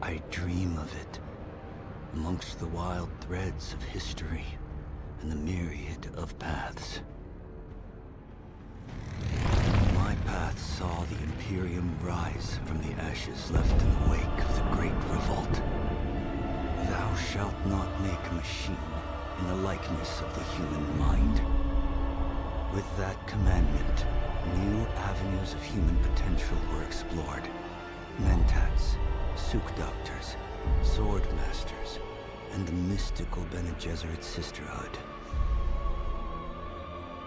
I dream of it, amongst the wild threads of history and the myriad of paths. My path saw the Imperium rise from the ashes left in the wake of the Great Revolt. Thou shalt not make a machine in the likeness of the human mind. With that commandment, new avenues of human potential were explored. Mentats, Suk Doctors, Sword Masters, and the mystical Bene Gesserit Sisterhood.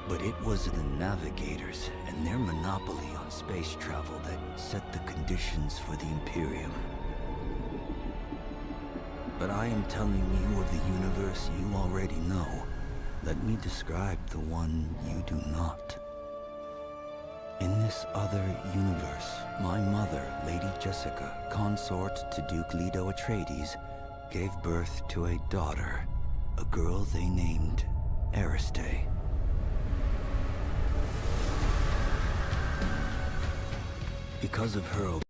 But it was the Navigators and their monopoly on space travel that set the conditions for the Imperium. But I am telling you of the universe you already know. Let me describe the one you do not. In this other universe, my mother, Lady Jessica, consort to Duke Leto Atreides, gave birth to a daughter, a girl they named Ariste. Because of her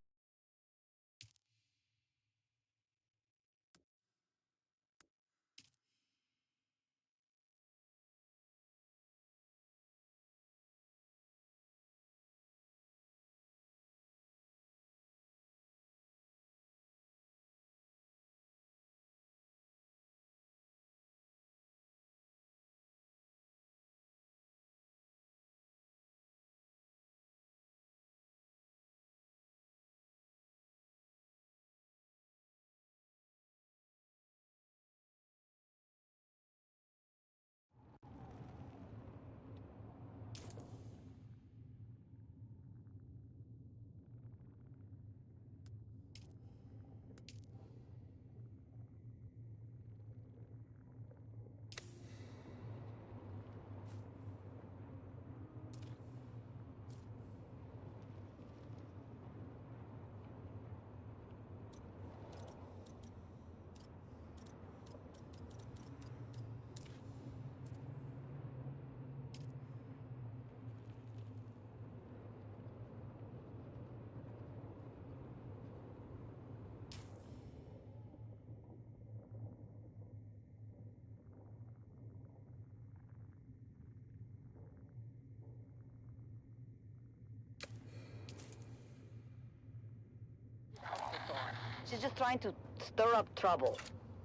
She's just trying to stir up trouble.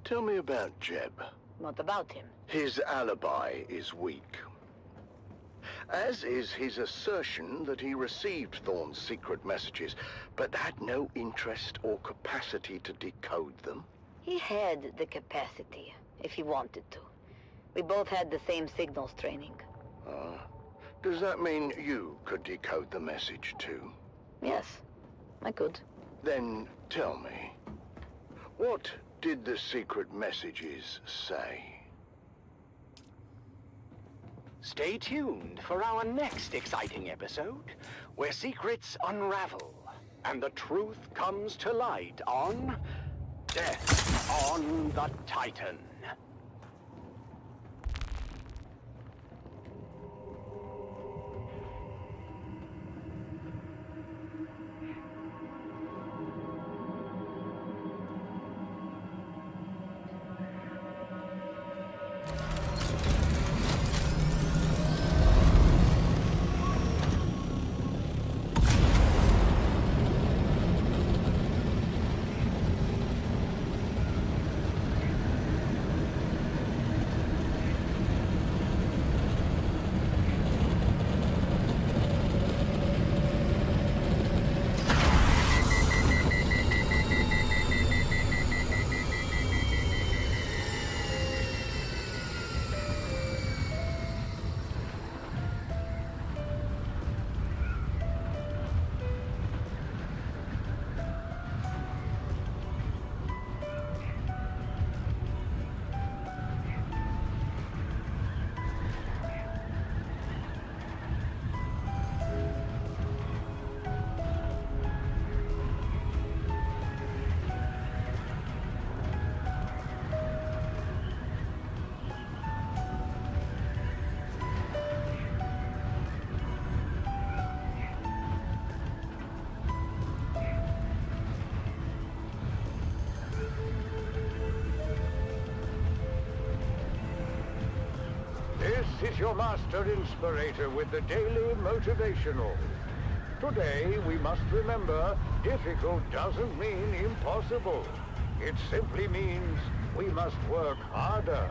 Tell me about Jeb. Not about him. His alibi is weak. As is his assertion that he received Thorne's secret messages, but had no interest or capacity to decode them. He had the capacity, if he wanted to. We both had the same signals training. Does that mean you could decode the message too? Yes, I could. Then tell me, what did the secret messages say? Stay tuned for our next exciting episode, where secrets unravel and the truth comes to light on Death on the Titan. your master inspirator with the daily motivational. Today, we must remember, difficult doesn't mean impossible. It simply means we must work harder.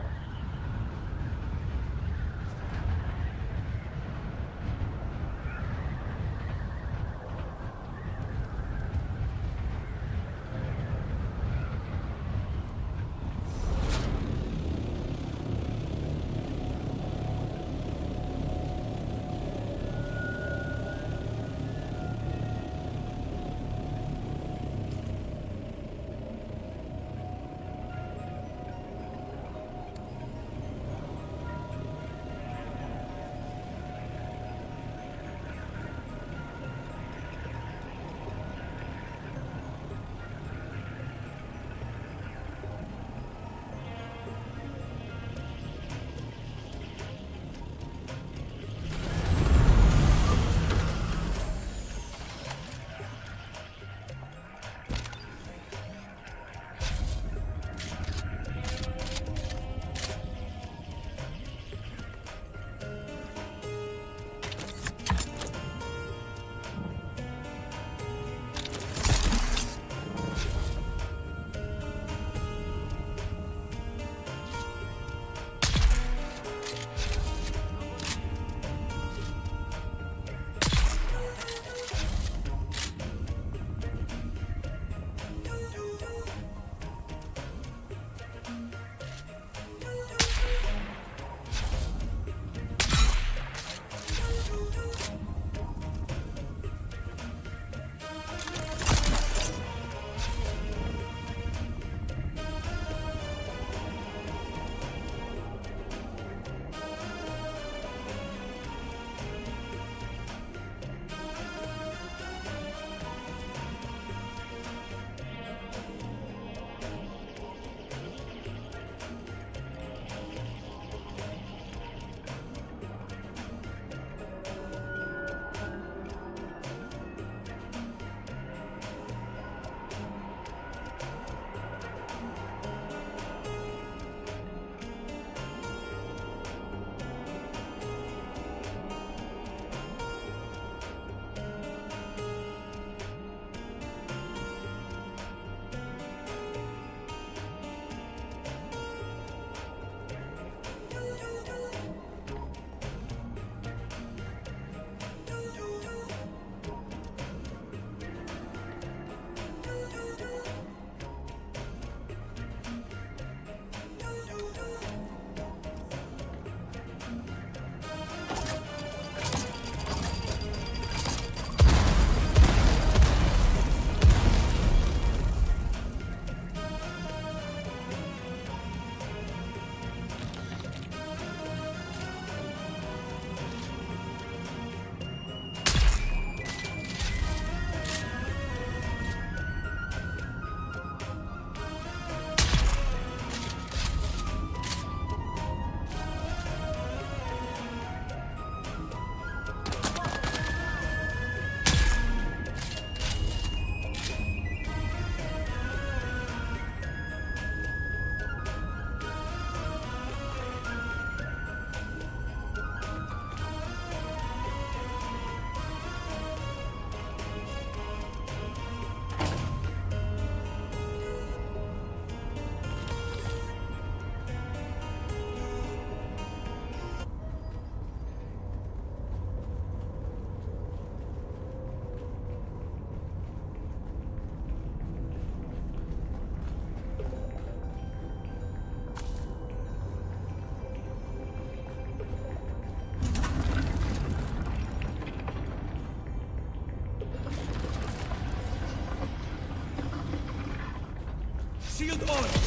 Shield on!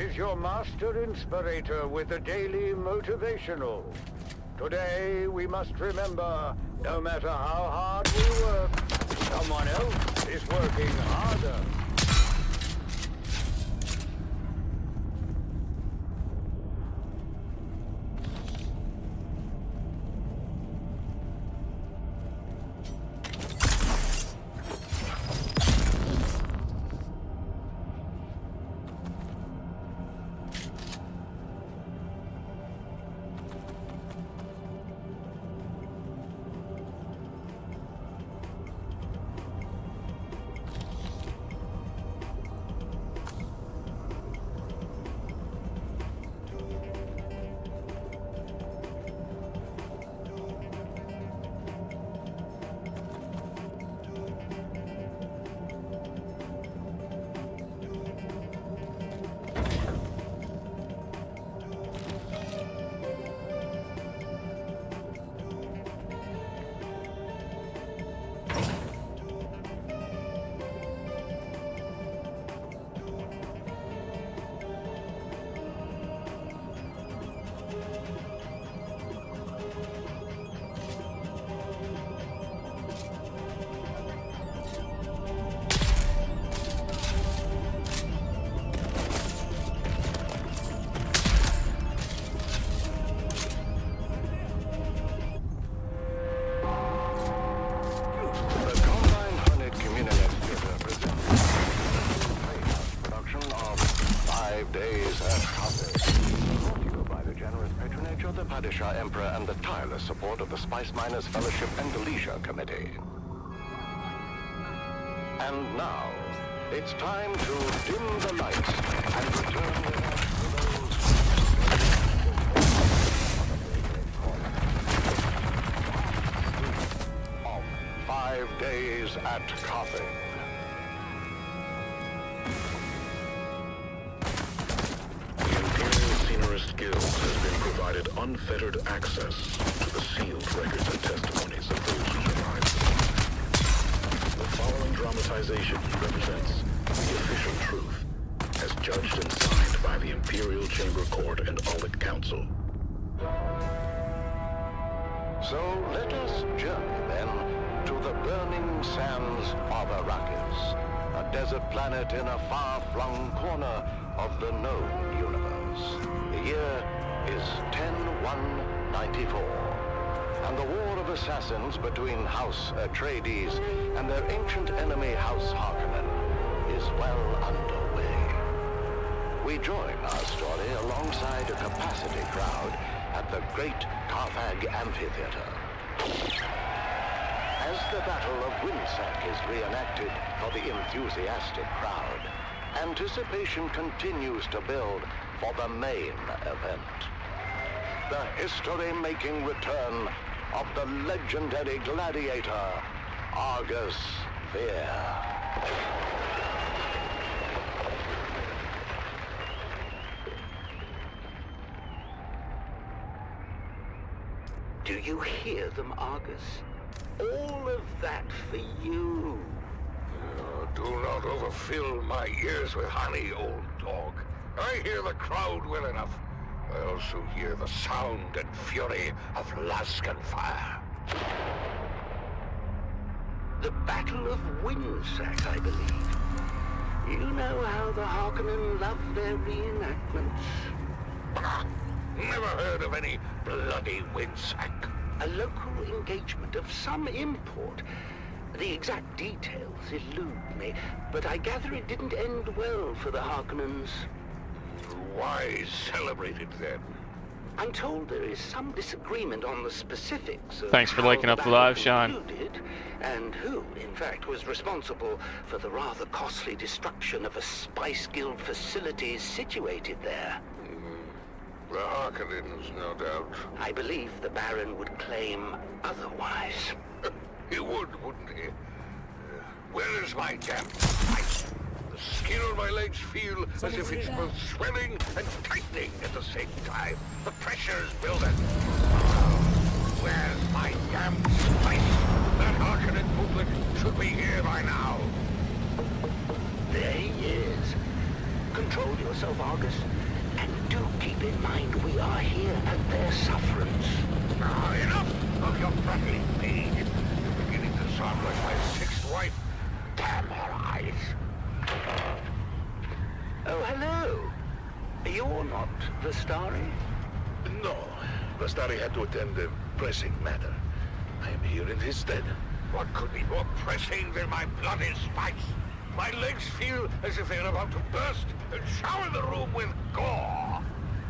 is your master inspirator with the daily motivational. Today, we must remember, no matter how hard we work, someone else is working harder. Emperor and the tireless support of the Spice Miners Fellowship and Leisure Committee. And now, it's time to dim the lights and return the of 5 days at Coffin. Unfettered access to the sealed records and testimonies of those who survived. The following dramatization represents the official truth, as judged and signed by the Imperial Chamber Court and Audit Council. So let us journey then to the burning sands of Arrakis, a desert planet in a far-flung corner of the known universe. The year is 10-1-94, and the war of assassins between House Atreides and their ancient enemy House Harkonnen is well underway. We join our story alongside a capacity crowd at the Great Carthage Amphitheater. As the Battle of Windsec is reenacted for the enthusiastic crowd, anticipation continues to build for the main event. The history-making return of the legendary gladiator, Argus Fear. Do you hear them, Argus? All of that for you. Do not overfill my ears with honey, old dog. I hear the crowd well enough. I also hear the sound and fury of Laskan fire. The Battle of Windsec, I believe. You know how the Harkonnen love their reenactments. Bah! Never heard of any bloody Windsec. A local engagement of some import. The exact details elude me, but I gather it didn't end well for the Harkonnens. Why celebrate it then? I'm told there is some disagreement on the specifics of Thanks for how liking the up the battle live, Sean. concluded, and who, in fact, was responsible for the rather costly destruction of a Spice Guild facility situated there. The Harkonnens, no doubt. I believe the Baron would claim otherwise. He would, wouldn't he? Where is my damn spice? The skin on my legs feel as if it's both swelling and tightening at the same time. The pressure's building. Where's my damn spice? That Harkonnen public should be here by now. There he is. Control your yourself, Argus. And do keep in mind we are here at their sufferance. Now, enough of your prattling, page. You're beginning to sound like my sixth wife. Damn her eyes. Oh, hello. You're not the Starry? No, Bastari had to attend a pressing matter. I am here in his stead. What could be more pressing than my bloody spice? My legs feel as if they're about to burst and shower the room with gore.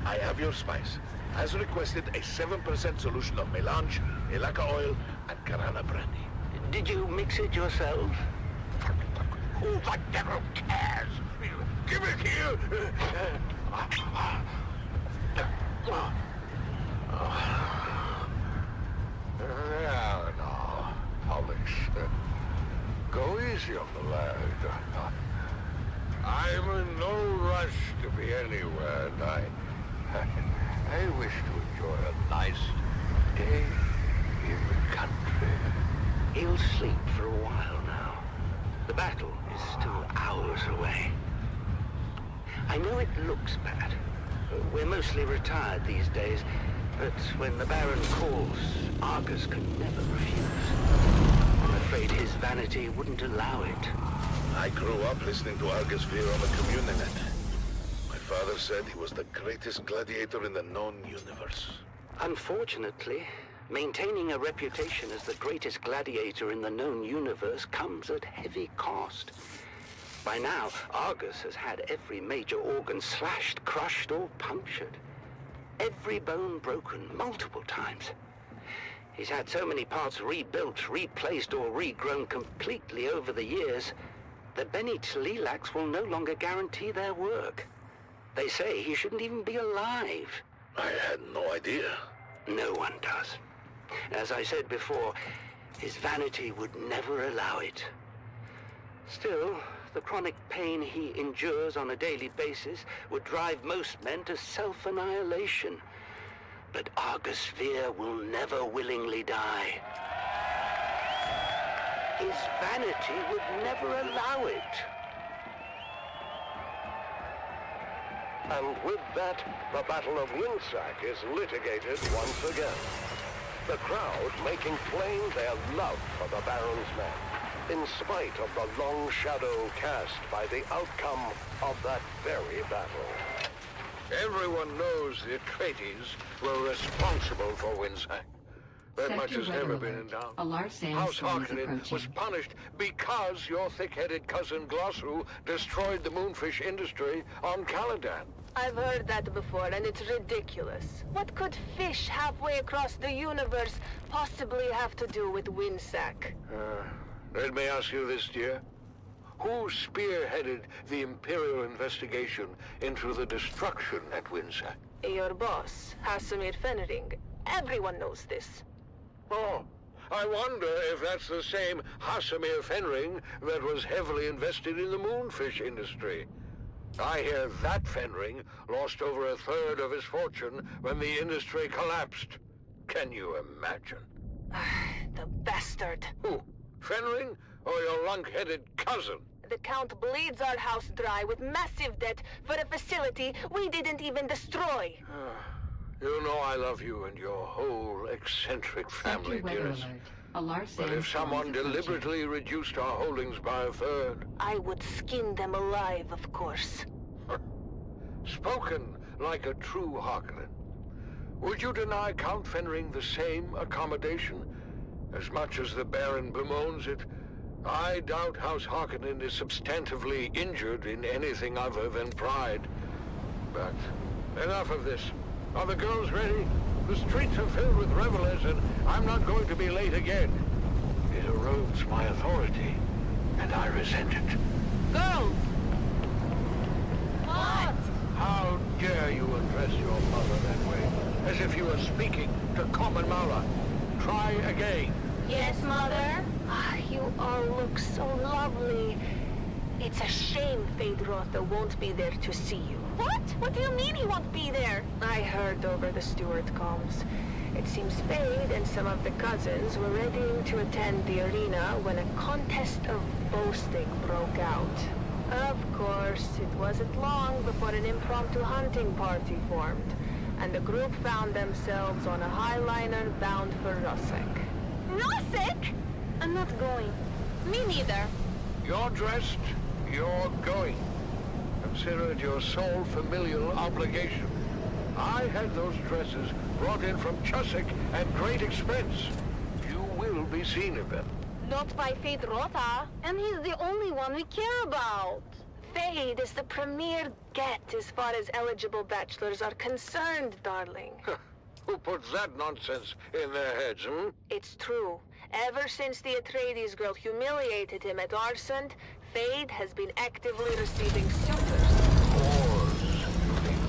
I have your spice. As requested, a 7% solution of melange, elaka oil, and Karana brandy. Did you mix it yourself? Who the devil cares? Give it here! Now, Alex. Go easy on the lad. I'm in no rush to be anywhere, and I wish to enjoy a nice day in the country. He'll sleep for a while now. The battle is still hours away. I know it looks bad. We're mostly retired these days, but when the Baron calls, Argus can never refuse. I'm afraid his vanity wouldn't allow it. I grew up listening to Argus Veer on the Communinet. My father said he was the greatest gladiator in the known universe. Unfortunately, maintaining a reputation as the greatest gladiator in the known universe comes at heavy cost. By now, Argus has had every major organ slashed, crushed, or punctured. Every bone broken multiple times. He's had so many parts rebuilt, replaced, or regrown completely over the years that Beni Tlilaks will no longer guarantee their work. They say he shouldn't even be alive. I had no idea. No one does. As I said before, his vanity would never allow it. Still, the chronic pain he endures on a daily basis would drive most men to self-annihilation. But Argus Veer will never willingly die. His vanity would never allow it. And with that, the Battle of Winsack is litigated once again. The crowd making plain their love for the Baron's men, in spite of the long shadow cast by the outcome of that very battle. Everyone knows the Atreides were responsible for Winsack. That much has never been in doubt. A large House sandstorm is Harkonnen was approaching. punished because your thick-headed cousin Glossu destroyed the moonfish industry on Caladan. I've heard that before, and it's ridiculous. What could fish halfway across the universe possibly have to do with Winsack? Let me ask you this, dear. Who spearheaded the Imperial investigation into the destruction at Winsack? Your boss, Hasamir Fenring. Everyone knows this. Oh, I wonder if that's the same Hasamir Fenring that was heavily invested in the moonfish industry. I hear that Fenring lost over a third of his fortune when the industry collapsed. Can you imagine? The bastard. Who? Fenring or your lunk-headed cousin? The Count bleeds our house dry with massive debt for a facility we didn't even destroy. You know I love you and your whole eccentric family, Sector weather dearest. alert. A large But if sandstorm someone is approaching. deliberately reduced our holdings by a third, I would skin them alive, of course. spoken like a true Harkonnen, would you deny Count Fenring the same accommodation? As much as the Baron bemoans it, I doubt House Harkonnen is substantively injured in anything other than pride. But enough of this. Are the girls ready? The streets are filled with revelers, and I'm not going to be late again. It erodes my authority, and I resent it. Girls! What? How dare you address your mother that way, as if you were speaking to common Mala. Try again. Yes, Mother? You all look so lovely. It's a shame Feyd-Rautha won't be there to see you. What? What do you mean he won't be there? I heard over the steward comms. It seems Feyd and some of the cousins were readying to attend the arena when a contest of boasting broke out. Of course, it wasn't long before an impromptu hunting party formed, and the group found themselves on a highliner bound for Rusek. Rusek? I'm not going. Me neither. You're dressed, you're going. Consider it your sole familial obligation. I had those dresses brought in from Chusek at great expense. You will be seen in them. Not by Fate Rota. And he's the only one we care about. Fade is the premier get as far as eligible bachelors are concerned, darling. Who puts that nonsense in their heads, hmm? It's true. Ever since the Atreides girl humiliated him at Arsent, Fade has been actively receiving suitors. Whores, you mean?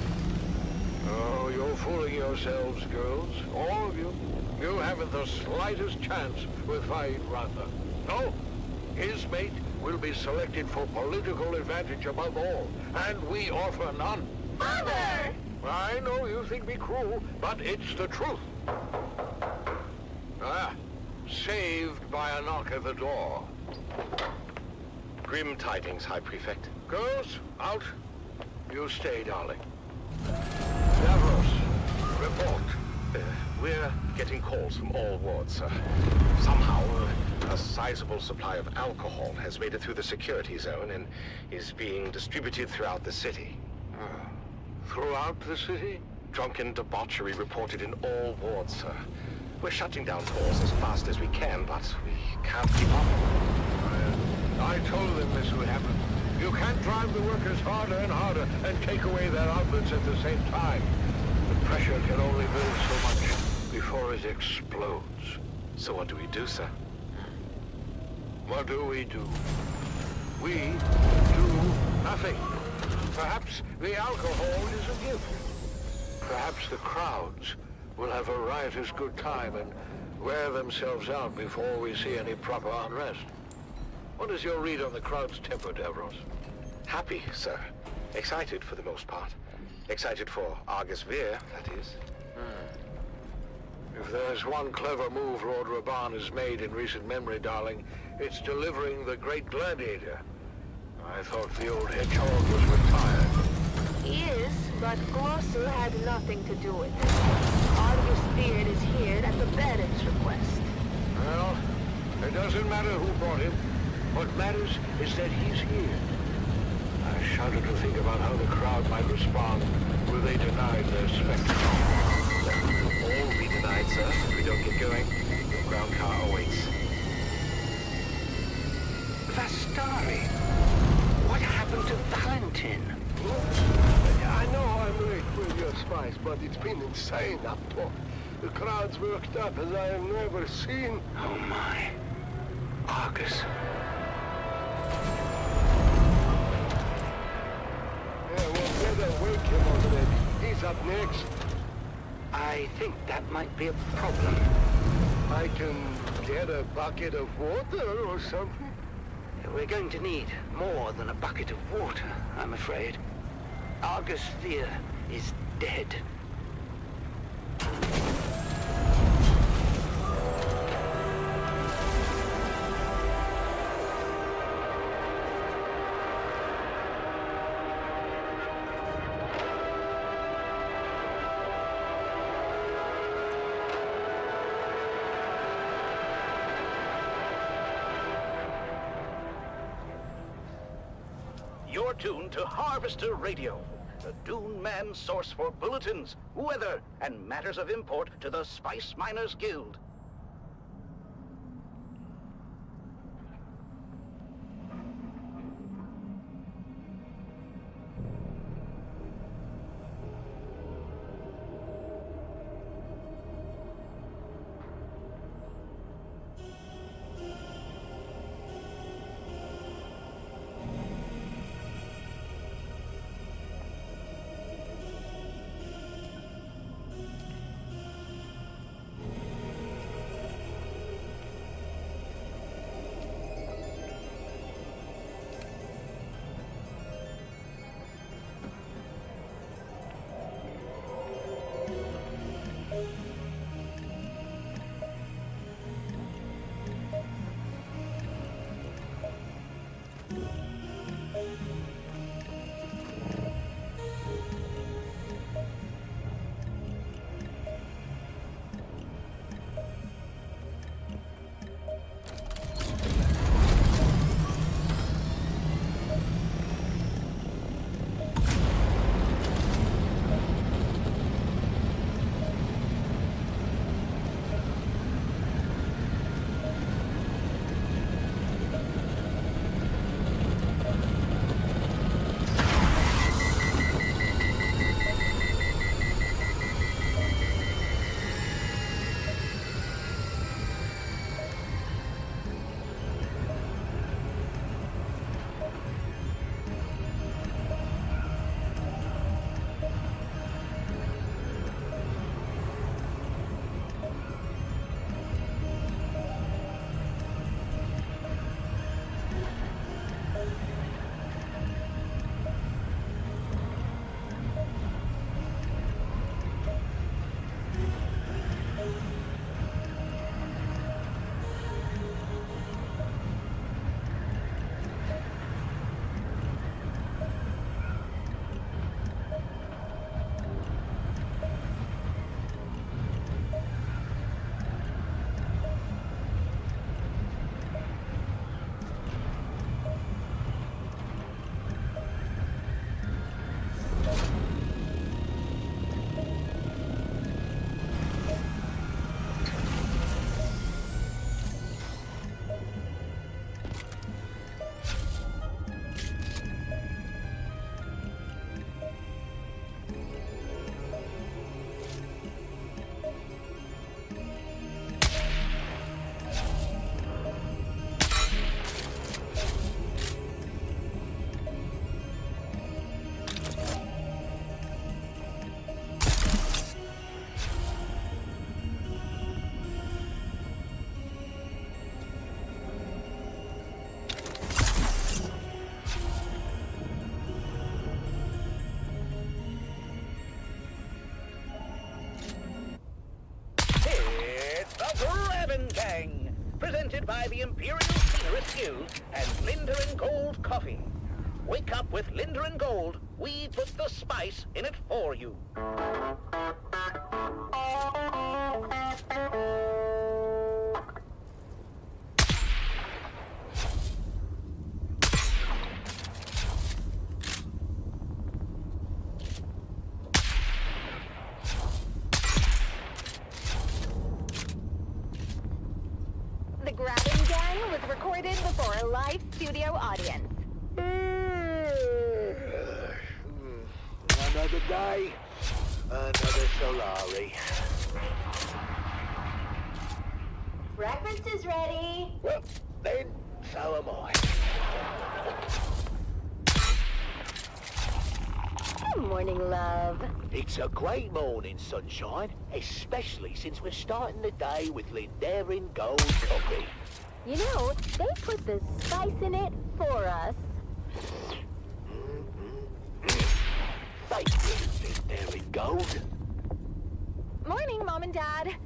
Oh, you're fooling yourselves, girls. All of you. You haven't the slightest chance with Fade Ratha. No, his mate will be selected for political advantage above all, and we offer none. Mother! I know you think me cruel, but it's the truth. Ah, saved by a knock at the door. Grim tidings, High Prefect. Girls, out. You stay, darling. Davros, report. We're getting calls from all wards, sir. Somehow, a sizable supply of alcohol has made it through the security zone and is being distributed throughout the city. Throughout the city? Drunken debauchery reported in all wards, sir. We're shutting down doors as fast as we can, but we can't keep up. I told them this would happen. You can't drive the workers harder and harder and take away their outlets at the same time. The pressure can only build so much before it explodes. So what do we do, sir? What do? We do nothing. Perhaps the alcohol is a gift. Perhaps the crowds will have a riotous good time and wear themselves out before we see any proper unrest. What is your read on the crowd's temper, Davros? Happy, sir. Excited for the most part. Excited for Argus Veer, that is. If there's one clever move Lord Raban has made in recent memory, darling, it's delivering the great gladiator. I thought the old hedgehog was retired. He is, but Glossu had nothing to do with it. Argus Beard is here at the Baron's request. Well, it doesn't matter who brought him. What matters is that he's here. I shudder to think about how the crowd might respond were they denied their spectacle. All will be denied, sir, if we don't get going. Your ground car awaits. Vastari! What happened to Valentin? I know I'm late with your spice, but it's been insane up top. The crowd's worked up as I have never seen. Oh my. Argus. Yeah, well, better wake him already. He's up next. I think that might be a problem. I can get a bucket of water or something. We're going to need more than a bucket of water, I'm afraid. Argus Veer is dead. You're tuned to Harvester Radio, the Dune Man source for bulletins, weather, and matters of import to the Spice Miners Guild. presented by the Imperial Scenerist Guild and Linda and Gold Coffee. Wake up with Linda and Gold. We put the spice in it for you. The Grabbing Den was recorded before a live studio audience. Another day, another Solari. Breakfast is ready. Well, then, so am I. Good morning, love. It's a great morning, sunshine, especially since we're starting the day with Lindarian Gold Coffee. You know, they put the spice in it for us. Thank you, Lindarian Gold. Morning, Mom and Dad.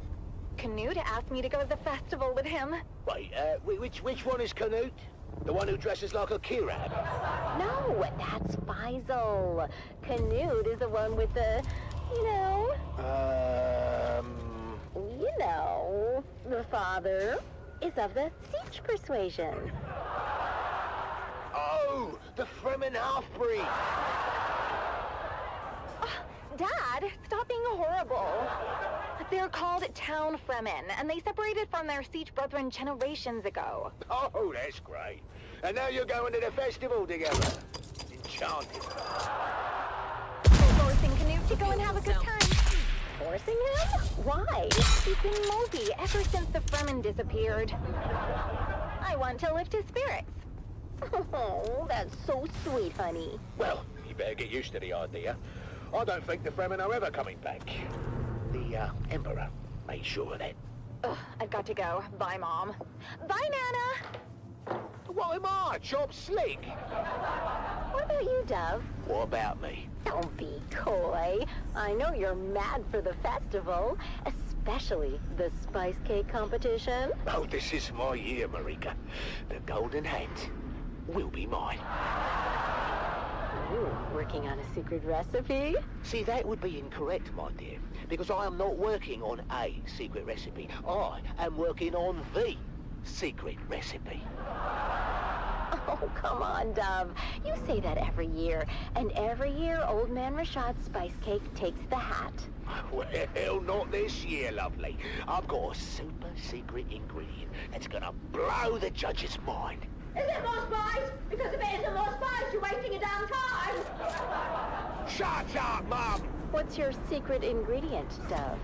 Canute asked me to go to the festival with him. Wait, which one is Canute? The one who dresses like a Kirab? No, that's Faisal. Canute is the one with the, you know, the father is of the Siege persuasion. Oh, the Fremen half-breed. Dad, stop being horrible. They're called Town Fremen, and they separated from their Siege brethren generations ago. Oh, that's great. And now you're going to the festival together. Enchanted. Forcing Canute to go and have a good time. Forcing him? Why? He's been mopey ever since the Fremen disappeared. I want to lift his spirits. Oh, that's so sweet, honey. Well, you better get used to the idea. I don't think the Fremen are ever coming back. The Emperor made sure of that. Ugh, I've got to go. Bye, Mom. Bye, Nana. What am I, Chop Slick? What about you, Dove? What about me? Don't be coy. I know you're mad for the festival, especially the spice cake competition. Oh, this is my year, Marika. The golden hat will be mine. Ooh, working on a secret recipe? See, that would be incorrect, my dear, because I am not working on a secret recipe. I am working on the secret recipe. Oh, come on, Dove. You say that every year, and every year Old Man Rashad's spice cake takes the hat. Well, not this year, lovely. I've got a super secret ingredient that's gonna blow the judge's mind. Is it more spice? Because if it isn't more spice, you're wasting your damn time. Shut up, Mum! What's your secret ingredient, Dove?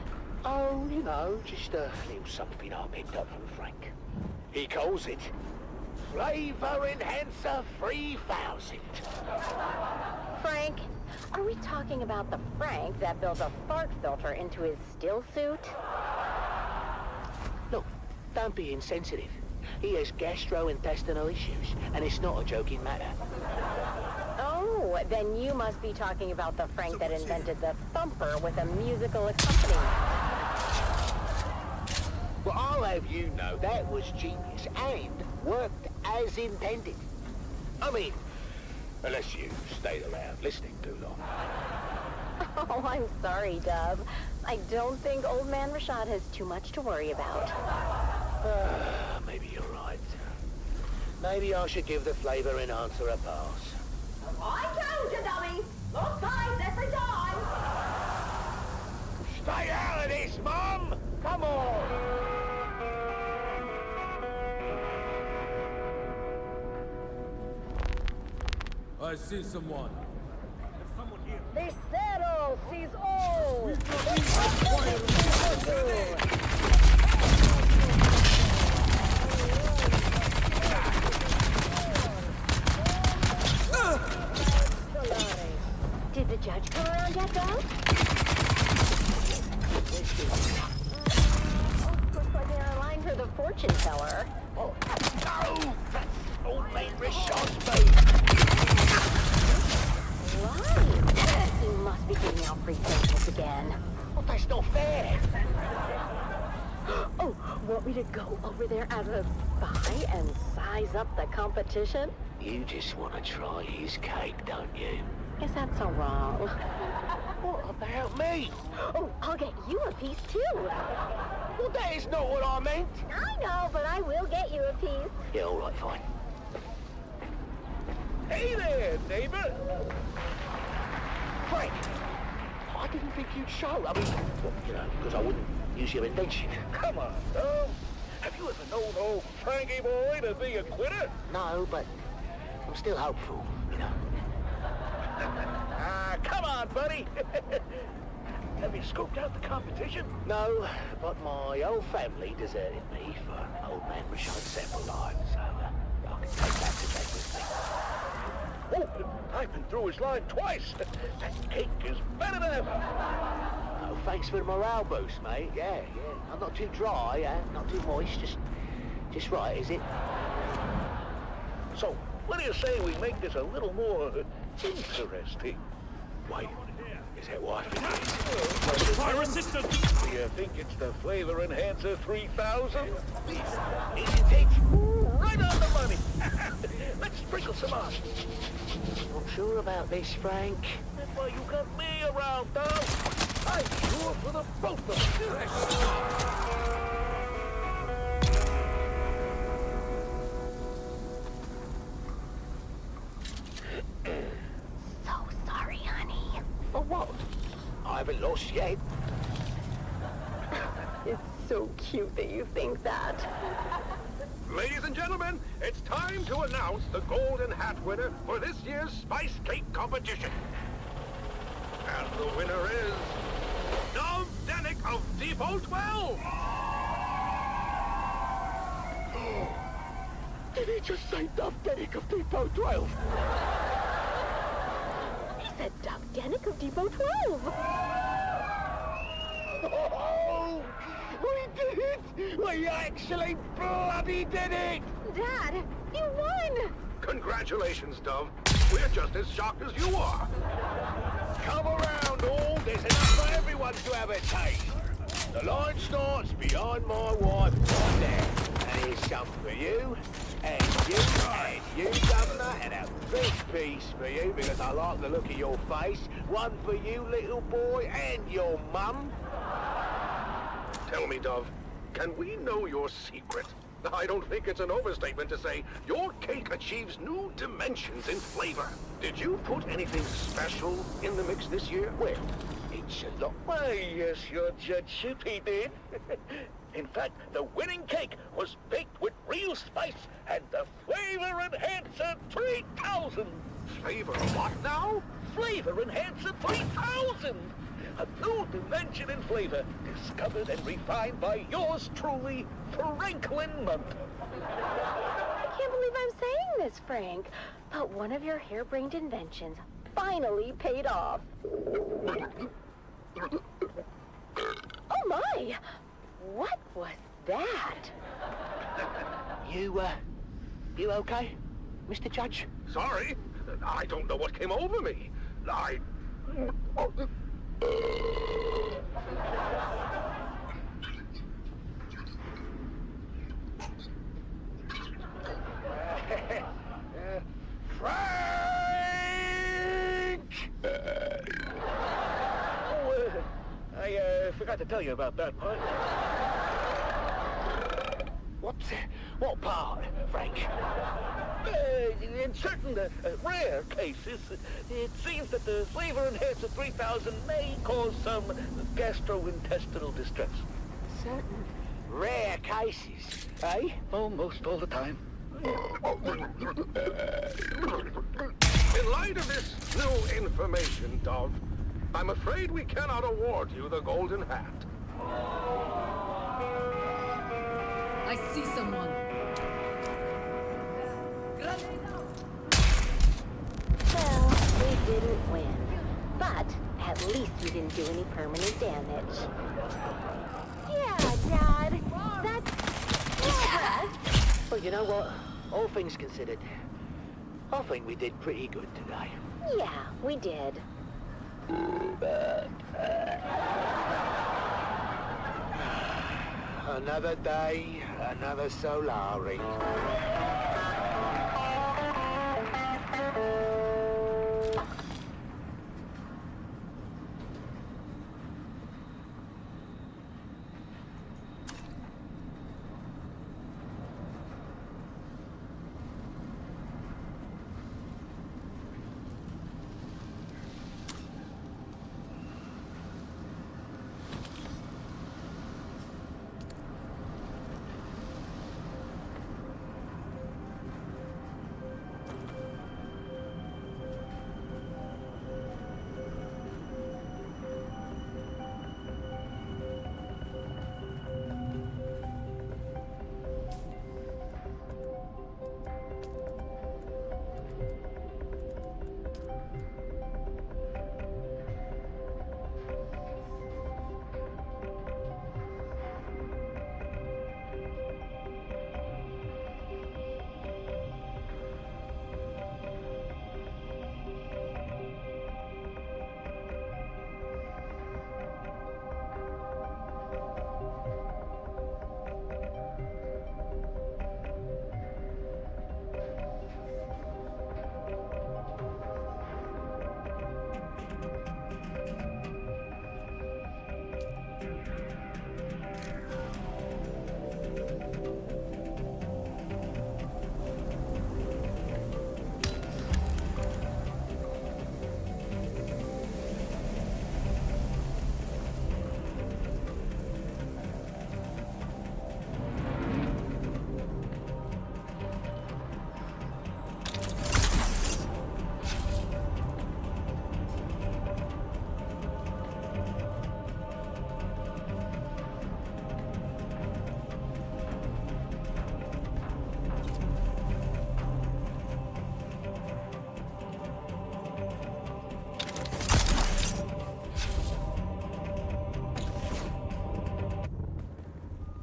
Oh, you know, just a little something I picked up from Frank. He calls it Flavor Enhancer 3000. Frank? Are we talking about the Frank that built a fart filter into his still suit? Look, don't be insensitive. He has gastrointestinal issues, and it's not a joking matter. Oh, then you must be talking about the Frank that invented the thumper with a musical accompaniment. Well, I'll have you know that was genius and worked as intended. I mean, unless you stayed around listening too long. Oh, I'm sorry, Dove. I don't think Old Man Rashad has too much to worry about. Maybe you're right. Maybe I should give the flavor enhancer a pass. I told you, dummy. More spice every time. Stay out of this, Mum! Come on! I see someone. The Pharaoh sees all. Did the judge come around yet, Dove? Looks like they're in line for the fortune teller. Oh, no! That's Old Man Rashad's mate! Right. He must be giving out free samples again. Well, that's not fair! Oh, want me to go over there as a spy and size up the competition? You just want to try his cake, don't you? Is that so wrong? What about me? Oh, I'll get you a piece too. Well, that is not what I meant. I know, but I will get you a piece. Yeah, all right, fine. Hey there, neighbor. Frank, I didn't think you'd show. I mean, well, you know, because I wouldn't use your invention. Come on, Tom. Have you ever known old Frankie boy to be a quitter? No, but I'm still hopeful, you know. Come on, buddy. Have you scoped out the competition? No, but my old family deserted me for old man Rashad's sample line, so I can take that to bed with me. Oh, I've been through his line twice. That cake is better than ever. Oh, thanks for the morale boost, mate. Yeah. I'm not too dry, not too moist, just right, is it? So, what do you say we make this a little more interesting? Wait, is that what I think it is? Fire assistant! Do you think it's the Flavor Enhancer 3000? Isn't it? Right on the money. Let's sprinkle some on. Not sure about this, Frank. That's why you got me around, Tom. I'm sure for the both of us. So sorry, honey. For what? I haven't lost yet. It's so cute that you think that. Ladies and gentlemen, it's time to announce the Golden Hat winner for this year's Spice Cake competition. And the winner is Dove Denick of Depot 12. Did he just say Dove Denick of Depot 12? He said Dove Denick of Depot 12. Oh, we did it! We actually bloody did it! Dad, you won! Congratulations, Dove. We're just as shocked as you are. Come around, all. There's enough for everyone to have a taste. The line starts behind my wife right there. And here's some for you, and you, Governor, and a big piece for you because I like the look of your face. One for you, little boy, and your mum. Tell me, Dove, can we know your secret? I don't think it's an overstatement to say your cake achieves new dimensions in flavor. Did you put anything special in the mix this year? Well, it's a lot. Why, yes, your judgeship, he did. In fact, the winning cake was baked with real spice and the Flavor Enhancer 3000. Flavor what now? Flavor Enhancer 3000! A new dimension in flavor, discovered and refined by yours truly, Franklin Month. I can't believe I'm saying this, Frank, but one of your harebrained inventions finally paid off. Oh my! What was that? You okay, Mr. Judge? Sorry, I don't know what came over me. I forgot to tell you about that part. What part, Frank? In certain rare cases, it seems that the Flavor Enhancer 3000 may cause some gastrointestinal distress. Certain rare cases, eh? Almost all the time. In light of this new information, Dove, I'm afraid we cannot award you the Golden Hat. I see someone. Well, we didn't win, but at least we didn't do any permanent damage. Yeah, Dad, that's progress. Well, you know what? All things considered, I think we did pretty good today. Yeah, we did. Another day, another Solari.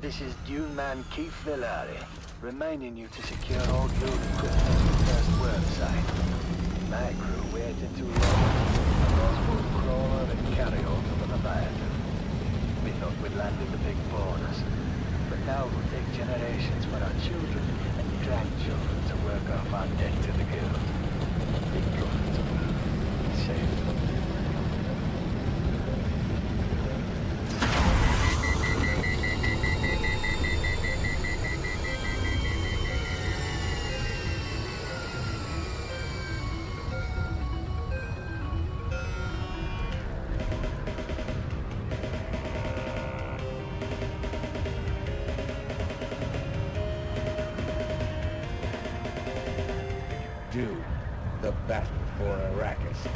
This is Dune man Keith Villari, reminding you to secure all Dune equipment at the first work site. My crew waited too long, and those both crawler and carry-on to the Leviathan. We thought we'd landed the big bonus, but now it will take generations for our children and grandchildren to work off our debt to the guild. Be profitable. Safe. Dune, the battle for Arrakis.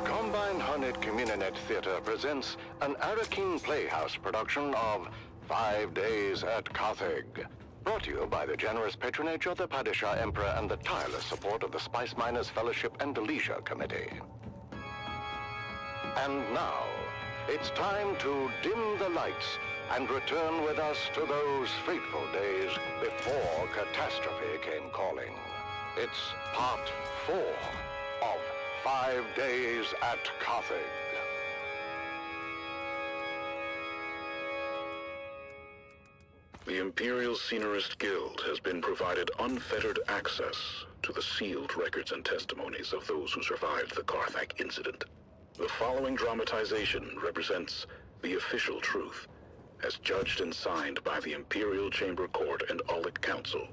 Combined Communinet Theater presents an Arakeen Playhouse production of 5 Days at Carthage. Brought to you by the generous patronage of the Padishah Emperor and the tireless support of the Spice Miners Fellowship and Leisure Committee. And now, it's time to dim the lights and return with us to those fateful days before catastrophe came calling. It's part 4 of 5 days at Carthage. The Imperial Scenarist Guild has been provided unfettered access to the sealed records and testimonies of those who survived the Carthage incident. The following dramatization represents the official truth, as judged and signed by the Imperial Chamber Court and Aulic Council.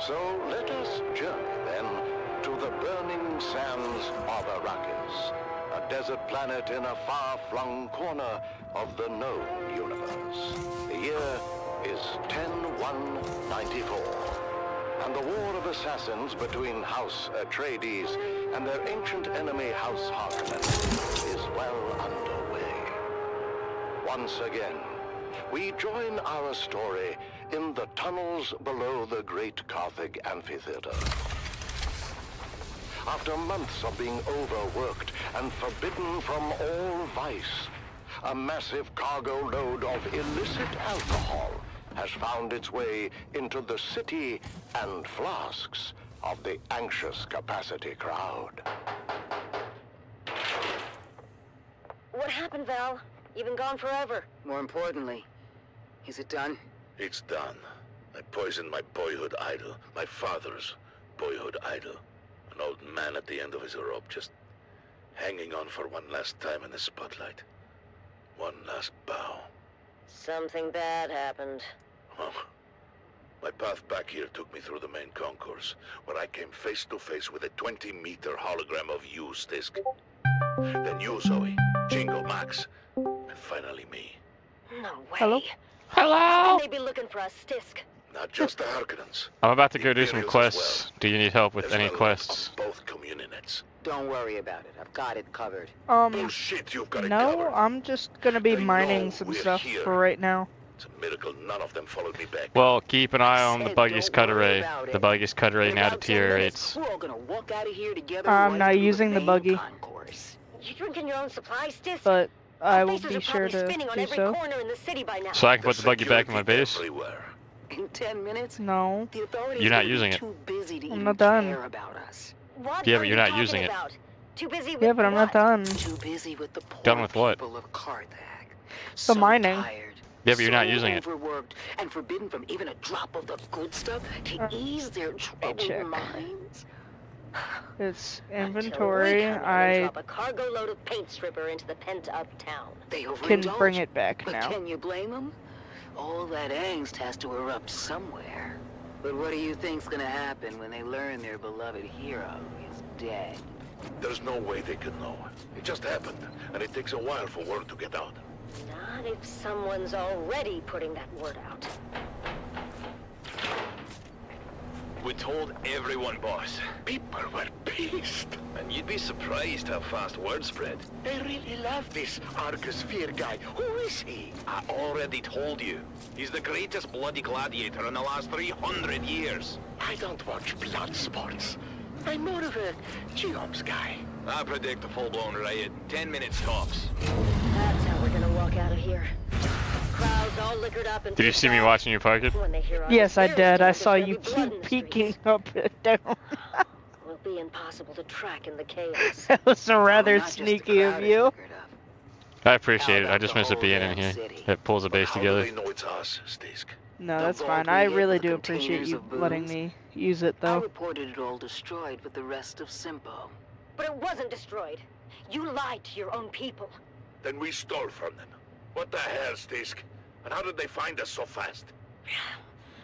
So let us journey then to the burning sands of Arrakis, a desert planet in a far-flung corner of the known universe. The year is 10-1-94, and the war of assassins between House Atreides and their ancient enemy House Harkonnen is well underway. Once again, we join our story in the tunnels below the great Carthage amphitheater. After months of being overworked and forbidden from all vice, a massive cargo load of illicit alcohol has found its way into the city and flasks of the anxious capacity crowd. What happened, Val? You've been gone forever. More importantly, is it done? It's done. I poisoned my boyhood idol, my father's boyhood idol. An old man at the end of his rope, just hanging on for one last time in the spotlight. One last bow. Something bad happened. Huh. My path back here took me through the main concourse, where I came face to face with a 20-meter hologram of you, Stisk. Then you, Zoe, Jingo, Max, and finally me. No way. Hello? How can they be looking for us, Stisk? Not just the Harkonnens. I'm about to go do some Imperials as quests. well. Do you need help with As any well quests? of both communionets. Don't worry about it. I've got it covered. Bullshit, you've got it no, covered. I'm just gonna be They mining know some we're stuff here. for right now. It's a miracle none of them followed me back. Well, keep an eye on the Said buggy's don't cutter worry ray. about The it. buggy's cutter ray In now about 10 minutes, deteriorates. we're all gonna walk out of here together. I'm right not through using the main buggy. concourse. You drinking your own supplies, Stisk? But I Our will faces be are sure probably to spinning on do every so. corner in the city by now. So I can put the There's buggy back in my security base? everywhere. In 10 minutes, No. the authorities You're not will be using it. too busy to I'm even not done. care about us. What Yeah, are but you you're not talking using it. about? Too busy with Yeah, but I'm not what? done. Too busy with the poor Done with what? people of Carthage. The So mining. tired, Yeah, but you're not so using it. overworked and forbidden from even a drop of the good stuff to ease their check. troubled minds. It's Until inventory. we come in and I drop a cargo load of paint stripper into the pent-up town. They can overindulge, bring it back but now. can you blame them? All that angst has to erupt somewhere. But what do you think's gonna happen when they learn their beloved hero is dead? There's no way they could know. It just happened, and it takes a while for word to get out. Not if someone's already putting that word out. We told everyone, boss. People were pissed. And you'd be surprised how fast word spread. They really love this Argus Fear guy. Who is he? I already told you. He's the greatest bloody gladiator in the last 300 years. I don't watch blood sports. I'm more of a geomes guy. I predict a full-blown riot. 10 minutes tops. That's how we're gonna walk out of here. Crowds all liquored up and Did you see me watching you park it? when they hear our Yes, I conspiracy did. I there's saw gonna you be blood in keep the peeking streets. up and down. Will be impossible to track in the chaos. That was rather Not just the sneaky of crowd is you. liquored up. I appreciate it. How I about just the miss it whole being in damn here. city? It pulls the But base how together. do they know it's us, Stisk? No, The that's vault fine. we I hid really with the do appreciate containers you of letting booze. me use it, I though. reported it all destroyed with the rest of Simpo. But it wasn't destroyed. You lied to your own people. Then we stole from them. What the hell, Stisk? And how did they find us so fast?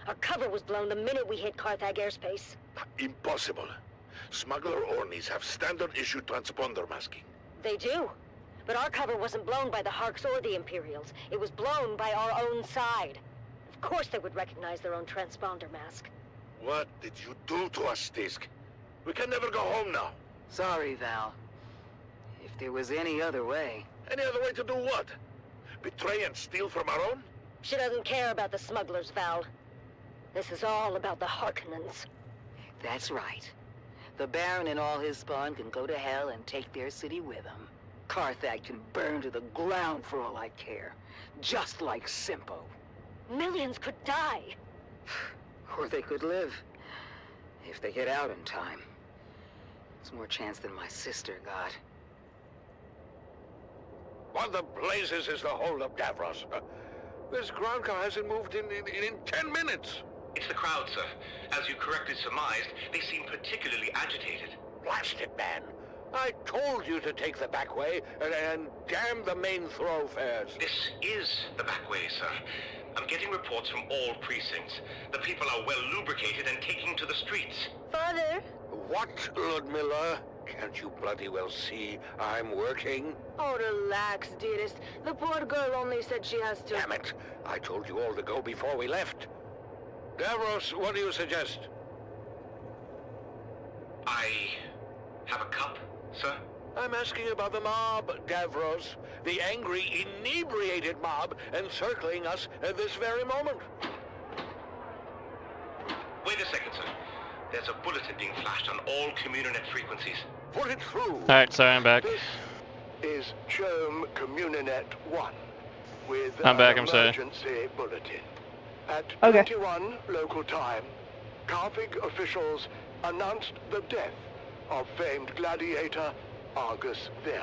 Our cover was blown the minute we hit Carthage airspace. Impossible. Smuggler Ornies have standard issue transponder masking. They do. But our cover wasn't blown by the Harks or the Imperials. It was blown by our own side. Of course they would recognize their own transponder mask. What did you do to us, Stisk? We can never go home now. Sorry, Val. If there was any other way. Any other way to do what? Betray and steal from our own? She doesn't care about the smugglers, Val. This is all about the Harkonnens. That's right. The Baron and all his spawn can go to hell and take their city with them. Carthage can burn to the ground for all I care. Just like Simpo. Millions could die. Or they could live. If they get out in time. It's more chance than my sister got. What the blazes is the holdup, Davros? This ground car hasn't moved in 10 minutes. It's the crowd, sir. As you correctly surmised, they seem particularly agitated. Blast it, man. I told you to take the back way and damn the main thoroughfares. This is the back way, sir. I'm getting reports from all precincts. The people are well lubricated and taking to the streets. Father? What, Ludmilla? Can't you bloody well see I'm working? Oh, relax, dearest. The poor girl only said she has to... Damn it! I told you all to go before we left. Davros, what do you suggest? I have a cup, sir? I'm asking about the mob, Davros. The angry, inebriated mob encircling us at this very moment. Wait a second, sir. There's a bulletin being flashed on all Communinet frequencies. Put it through. Alright, sorry, I'm back. This is CHOAM Communinet 1 with I'm back, an I'm sorry. emergency bulletin. At Okay. 21 local time, Carthage officials announced the death of famed gladiator Argus Ver.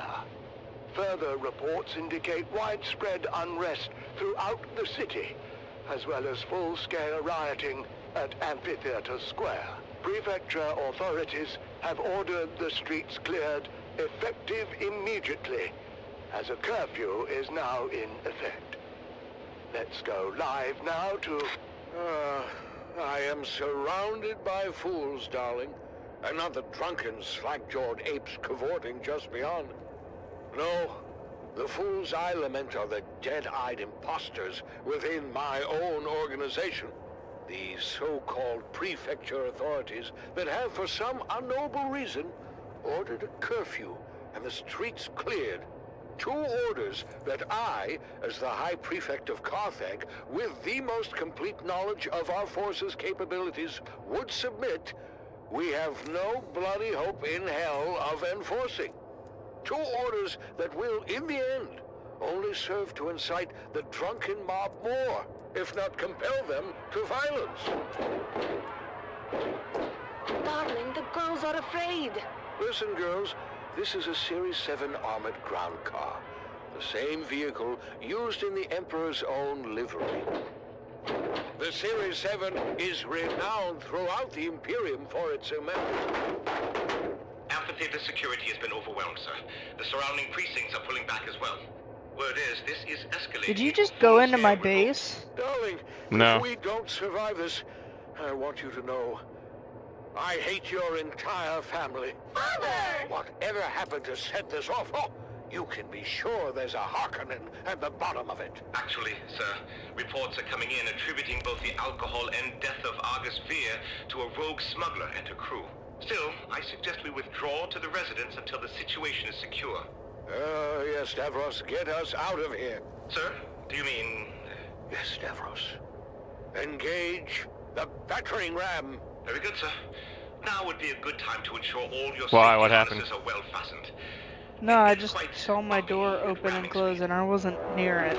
Further reports indicate widespread unrest throughout the city, as well as full-scale rioting at Amphitheater Square. Prefecture authorities have ordered the streets cleared, effective immediately, as a curfew is now in effect. Let's go live now to... I am surrounded by fools, darling, and not the drunken, slack-jawed apes cavorting just beyond. No, the fools I lament are the dead-eyed imposters within my own organization. These so-called prefecture authorities that have, for some unknowable reason, ordered a curfew and the streets cleared. 2 orders that I, as the High Prefect of Carthage, with the most complete knowledge of our forces' capabilities, would submit, we have no bloody hope in hell of enforcing. 2 orders that will, in the end, only serve to incite the drunken mob more, if not compel them to violence. Darling, the girls are afraid. Listen, girls, this is a Series 7 armored ground car. The same vehicle used in the Emperor's own livery. The Series 7 is renowned throughout the Imperium for its immense... Amphitheater security has been overwhelmed, sir. The surrounding precincts are pulling back as well. Word is, this is escalating. Did you just go into my base? Darling, No. if we don't survive this, I want you to know, I hate your entire family. Father! Whatever happened to set this off? Oh, you can be sure there's a Harkonnen at the bottom of it. Actually, sir, reports are coming in attributing both the alcohol and death of Argus Fear to a rogue smuggler and her crew. Still, I suggest we withdraw to the residence until the situation is secure. Yes, Davros, get us out of here. Sir, do you mean... Yes, Davros. Engage the battering ram. Very good, sir. Now would be a good time to ensure all your Why? safety What happened? harnesses are well fastened. No, I It's just quite saw my bumpy door at open and ramming close speed. and I wasn't near it.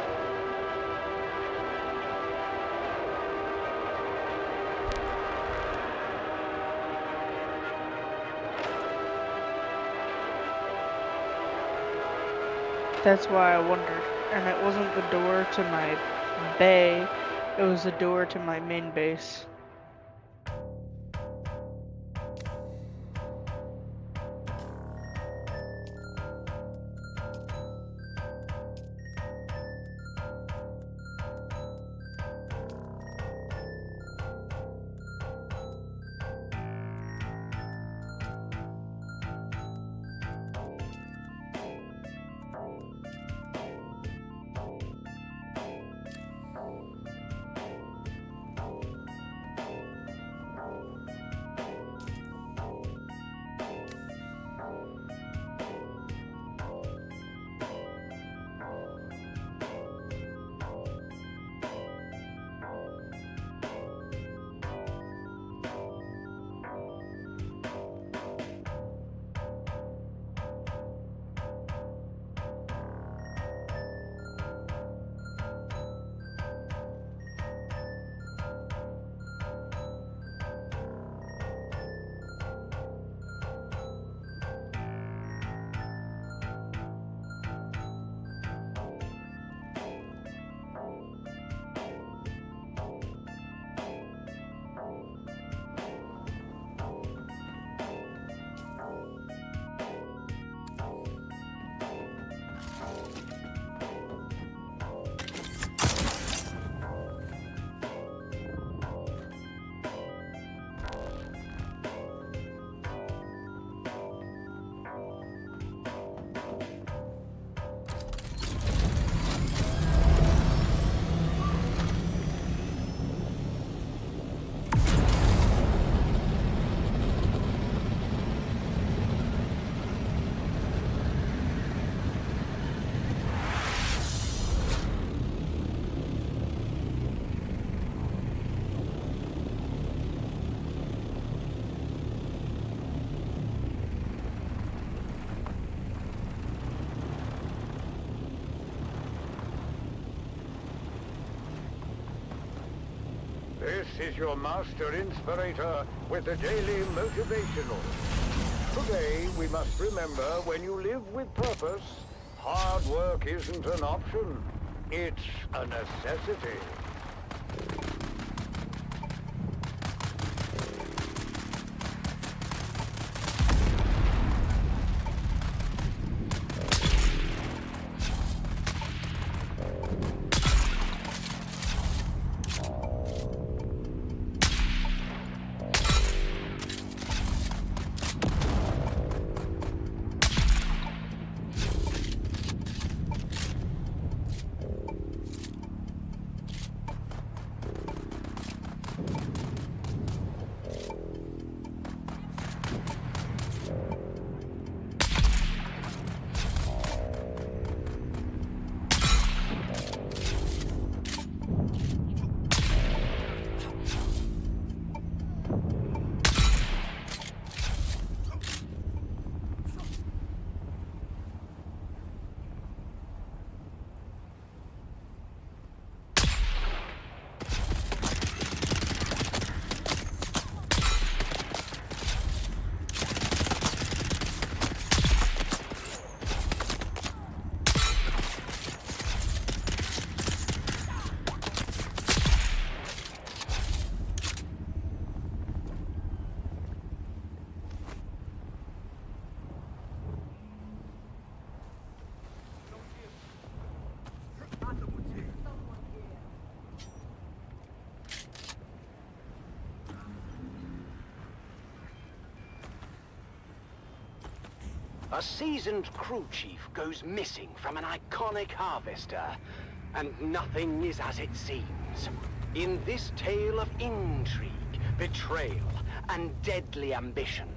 That's why I wondered. And it wasn't the door to my bay, it was the door to my main base. is your master inspirator with the daily motivational. Today, we must remember when you live with purpose, hard work isn't an option. It's a necessity. A seasoned crew chief goes missing from an iconic harvester, and nothing is as it seems. In this tale of intrigue, betrayal, and deadly ambition,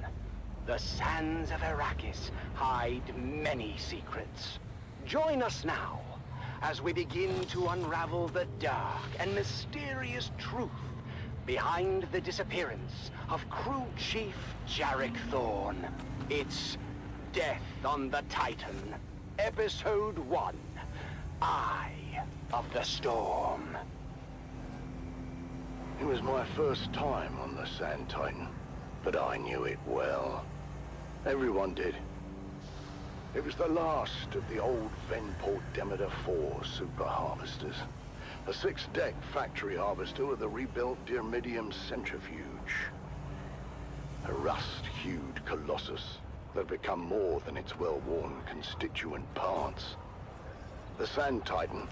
the sands of Arrakis hide many secrets. Join us now as we begin to unravel the dark and mysterious truth behind the disappearance of crew chief Jarek Thorne. It's Death on the Titan, Episode 1, Eye of the Storm. It was my first time on the Sand Titan, but I knew it well. Everyone did. It was the last of the old Venport Demeter 4 super harvesters. A 6-deck factory harvester with a rebuilt Dyrmidium centrifuge. A rust-hued colossus that had become more than its well-worn constituent parts. The Sand Titan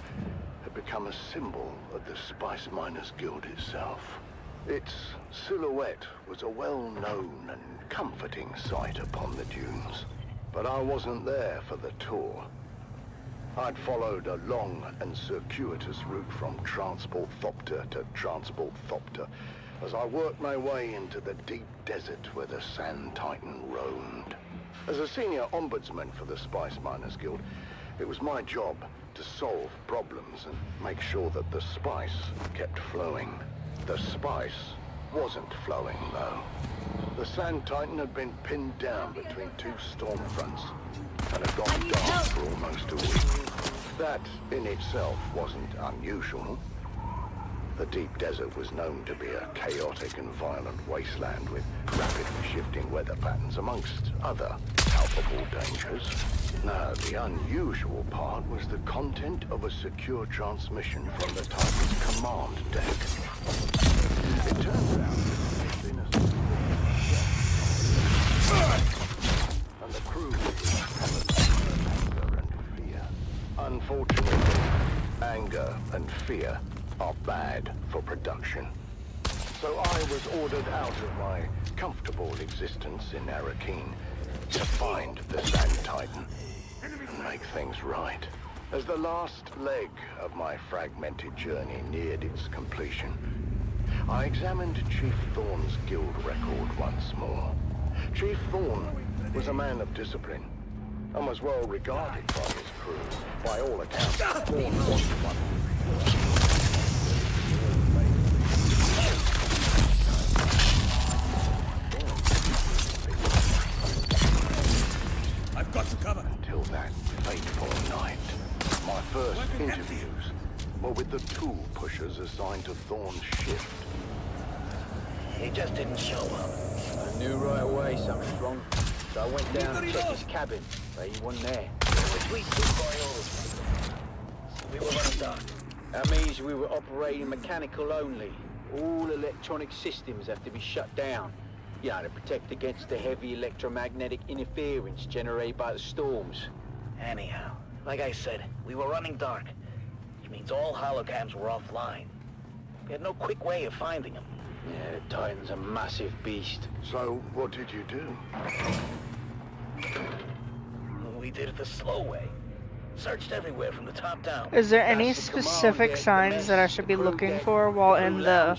had become a symbol of the Spice Miners Guild itself. Its silhouette was a well-known and comforting sight upon the dunes. But I wasn't there for the tour. I'd followed a long and circuitous route from Transport Thopter to Transport Thopter as I worked my way into the deep desert where the Sand Titan roamed. As a senior ombudsman for the Spice Miners Guild, it was my job to solve problems and make sure that the spice kept flowing. The spice wasn't flowing, though. The Sand Titan had been pinned down between two storm fronts and had gone dark for almost a week. That, in itself, wasn't unusual. The deep desert was known to be a chaotic and violent wasteland with rapidly shifting weather patterns, amongst other palpable dangers. No, the unusual part was the content of a secure transmission from the Titan's command deck. It turns out that there'd been a and the crew was anger and fear. Unfortunately, anger and fear are bad for production. So I was ordered out of my comfortable existence in Arrakeen to find the Sand Titan and make things right. As the last leg of my fragmented journey neared its completion, I examined Chief Thorne's guild record once more. Chief Thorne was a man of discipline and was well regarded by his crew. By all accounts, Thorne was one. I've got you covered. Until that fateful night, my first interviews were with the tool pushers assigned to Thorne's shift. He just didn't show up. I knew right away something was wrong, so I went down and checked his cabin, but he wasn't there. Which we supervised. We were running dark. That means we were operating mechanical only. All electronic systems have to be shut down. Yeah, to protect against the heavy electromagnetic interference generated by the storms. Anyhow, like I said, we were running dark, which means all holocams were offline. We had no quick way of finding them. Yeah, Titan's a massive beast. So, what did you do? We did it the slow way. Searched everywhere from the top down. Is there any specific signs that I should be looking for while in the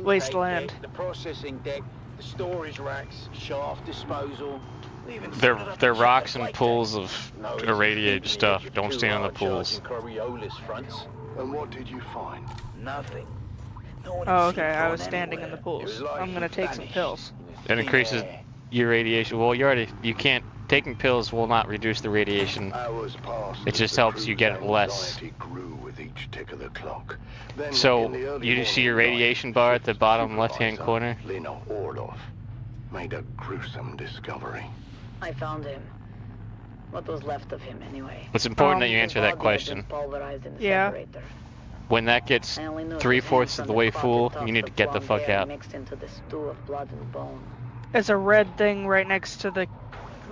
wasteland? The processing deck, the storage racks, shaft disposal. They're rocks and pools of irradiated stuff. Don't stand on the pools. And what did you find? Nothing. No one Oh, had seen okay, I was Thorne standing in anywhere. the pools. I'm gonna take some pills. It increases your radiation. Well, you can't. Taking pills will not reduce the radiation. Hours passed. It just helps you get it less. Anxiety grew with each tick of the clock. Then, So in the early you see your morning light, radiation bar at the bottom left-hand supervisor, corner. Lena Orloff made a gruesome discovery. I found him. What was left of him, anyway. It's important that you His answer that body had been question. pulverized in the Yeah. separator. When that gets I only knew it was 3/4 him of the from way clotted full, tufts you need to of get the blonde fuck hair out. Mixed into the stew of blood and bone. It's a red thing right next to the,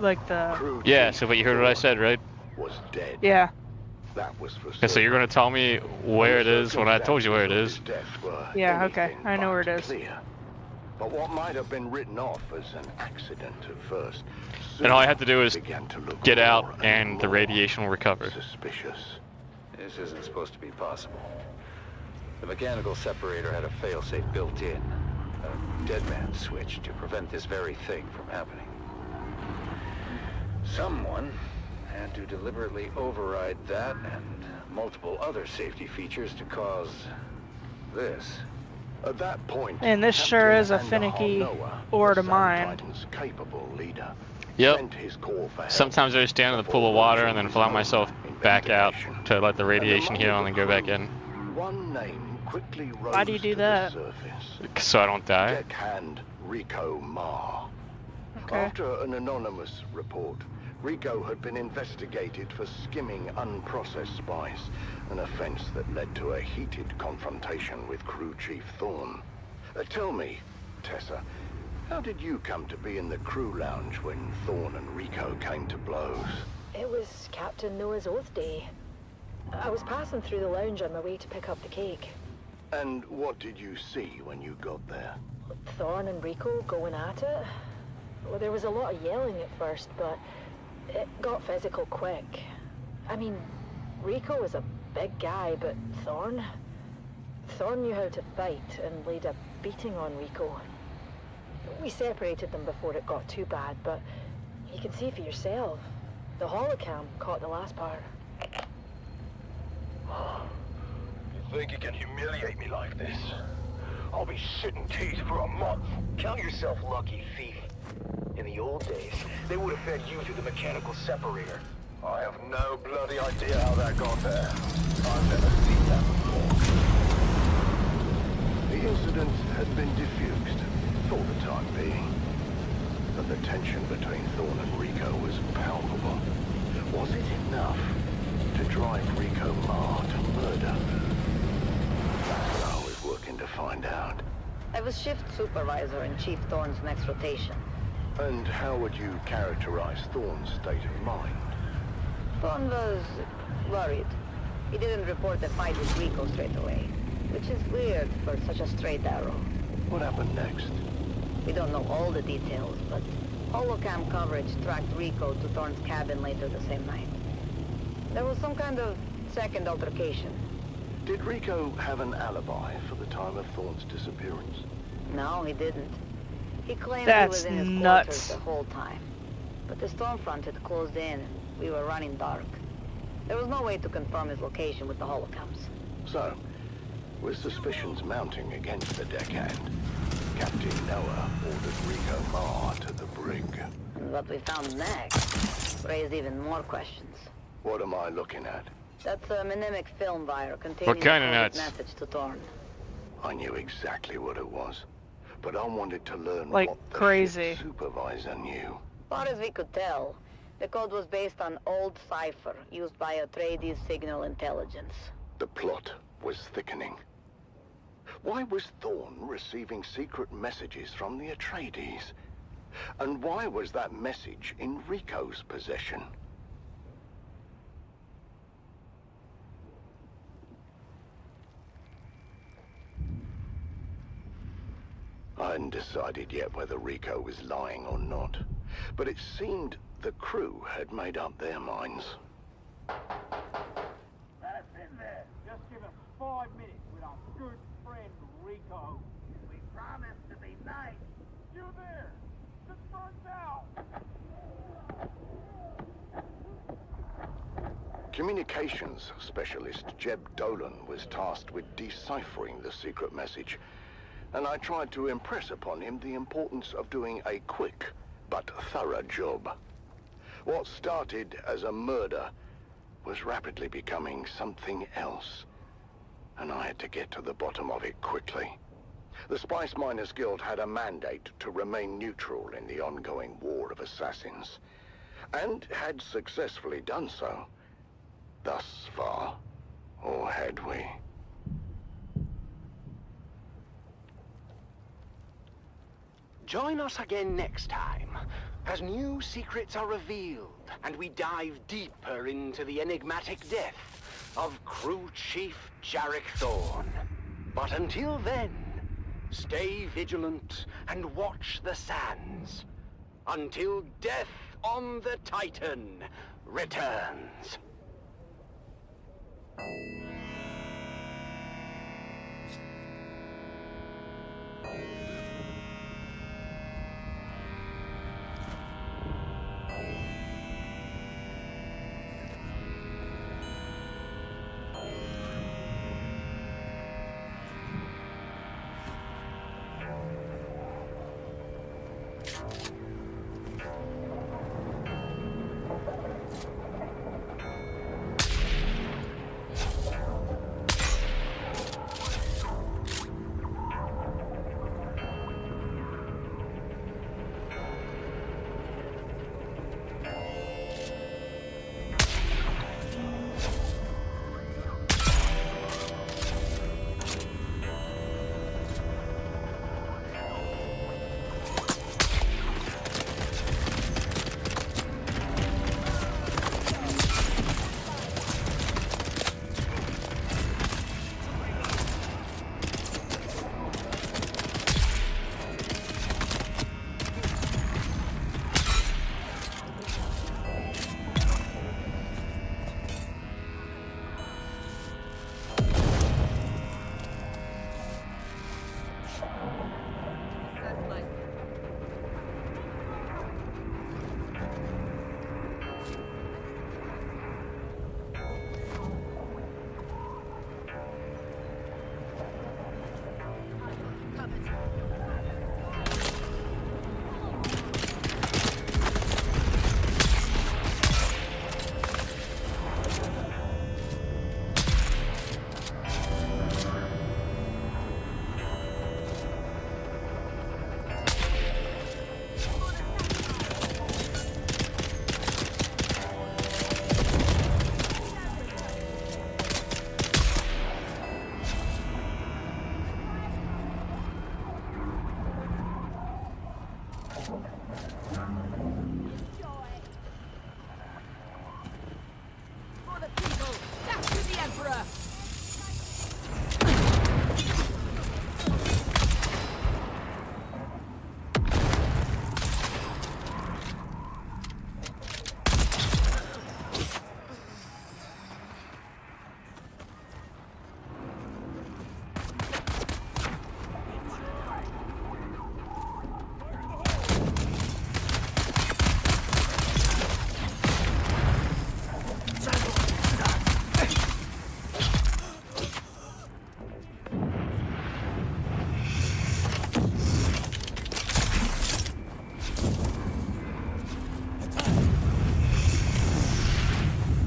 like the. Crew Yeah. chief So, but you heard what I said, right? was dead. Yeah. That was for Okay, so you're gonna tell me where it is when I told you where it is. Yeah, okay, I know where it is. Clear. But what might have been written off as an accident at first, And all I have to do is began to look get more out, and the more radiation will recover. suspicious. This isn't supposed to be possible. The mechanical separator had a failsafe built in. A dead man switch to prevent this very thing from happening. Someone had to deliberately override that and multiple other safety features to cause this. At that point, And this sure Captain is a Andahar finicky Noah, ore the to Sun mine. Titan's capable leader, Yep. sent his core for help Sometimes I just stand in the pool of water and then allow myself back out to let the radiation heal and then go back in, One name quickly rose Why do you do to that? the surface. so I don't die. Deckhand Rico Ma. Okay. After an anonymous report, Rico had been investigated for skimming unprocessed spice, an offense that led to a heated confrontation with crew chief Thorne. Tell me, Tessa, how did you come to be in the crew lounge when Thorne and Rico came to blows? It was Captain Noah's Oath Day. I was passing through the lounge on my way to pick up the cake. And what did you see when you got there? Thorne and Rico going at it. Well, there was a lot of yelling at first, but it got physical quick. I mean, Rico was a big guy, but Thorne knew how to fight and laid a beating on Rico. We separated them before it got too bad, but you can see for yourself. The holocam caught the last part. You think you can humiliate me like this? I'll be shitting teeth for a month. Count yourself lucky, thief. In the old days, they would have fed you through the mechanical separator. I have no bloody idea how that got there. I've never seen that before. The incident had been diffused, for the time being. But the tension between Thorne and Rico was palpable. Was it enough to drive Rico Ma to murder? That's what I was working to find out. I was shift supervisor in Chief Thorne's next rotation. And how would you characterize Thorne's state of mind? Thorne was worried. He didn't report the fight with Rico straight away, which is weird for such a straight arrow. What happened next? We don't know all the details, but holocam coverage tracked Rico to Thorne's cabin later the same night. There was some kind of second altercation. Did Rico have an alibi for the time of Thorne's disappearance? No, he didn't. He claimed That's he was in his nuts. quarters the whole time. But the storm front had closed in and we were running dark. There was no way to confirm his location with the holocams. So, with suspicions mounting against the deckhand, Captain Noah ordered Rico Ma to the brig. And what we found next raised even more questions. What am I looking at? That's a mnemic film wire containing What kind a of coded nuts? message to Thorne. I knew exactly what it was. but I wanted to learn Like what the crazy. ship's supervisor knew. Far as we could tell, the code was based on old cipher used by Atreides signal intelligence. The plot was thickening. Why was Thorne receiving secret messages from the Atreides? And why was that message in Rico's possession? I hadn't decided yet whether Rico was lying or not, but it seemed the crew had made up their minds. Let us in there. Just give us 5 minutes with our good friend Rico. We promise to be nice. You there! The front's out! Communications specialist Jeb Dolan was tasked with deciphering the secret message, and I tried to impress upon him the importance of doing a quick but thorough job. What started as a murder was rapidly becoming something else, and I had to get to the bottom of it quickly. The Spice Miners Guild had a mandate to remain neutral in the ongoing war of assassins, and had successfully done so. Thus far, or had we? Join us again next time, as new secrets are revealed, and we dive deeper into the enigmatic death of Crew Chief Jarek Thorne. But until then, stay vigilant and watch the sands, until death on the Titan returns.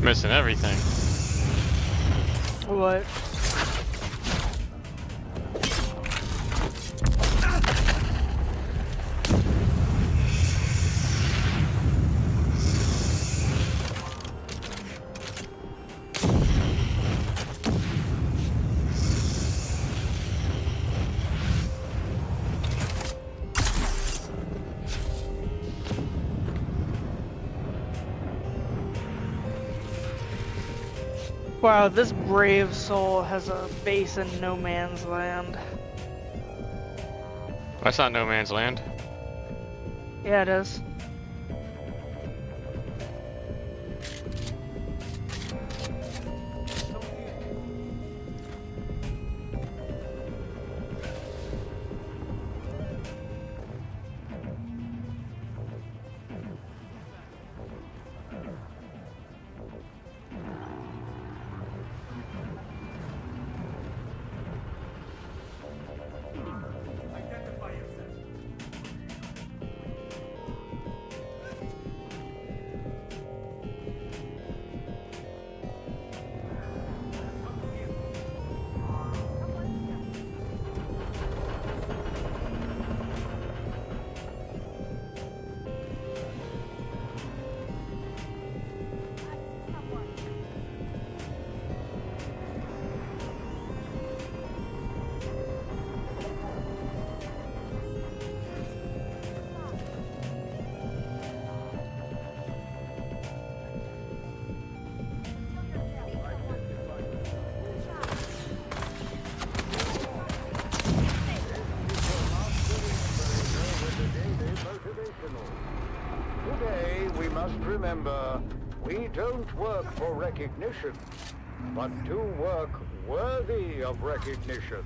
Missing everything. What? Wow, this brave soul has a base in no man's land. That's not no man's land. Yeah, it is. Today, we must remember, we don't work for recognition, but to work worthy of recognition.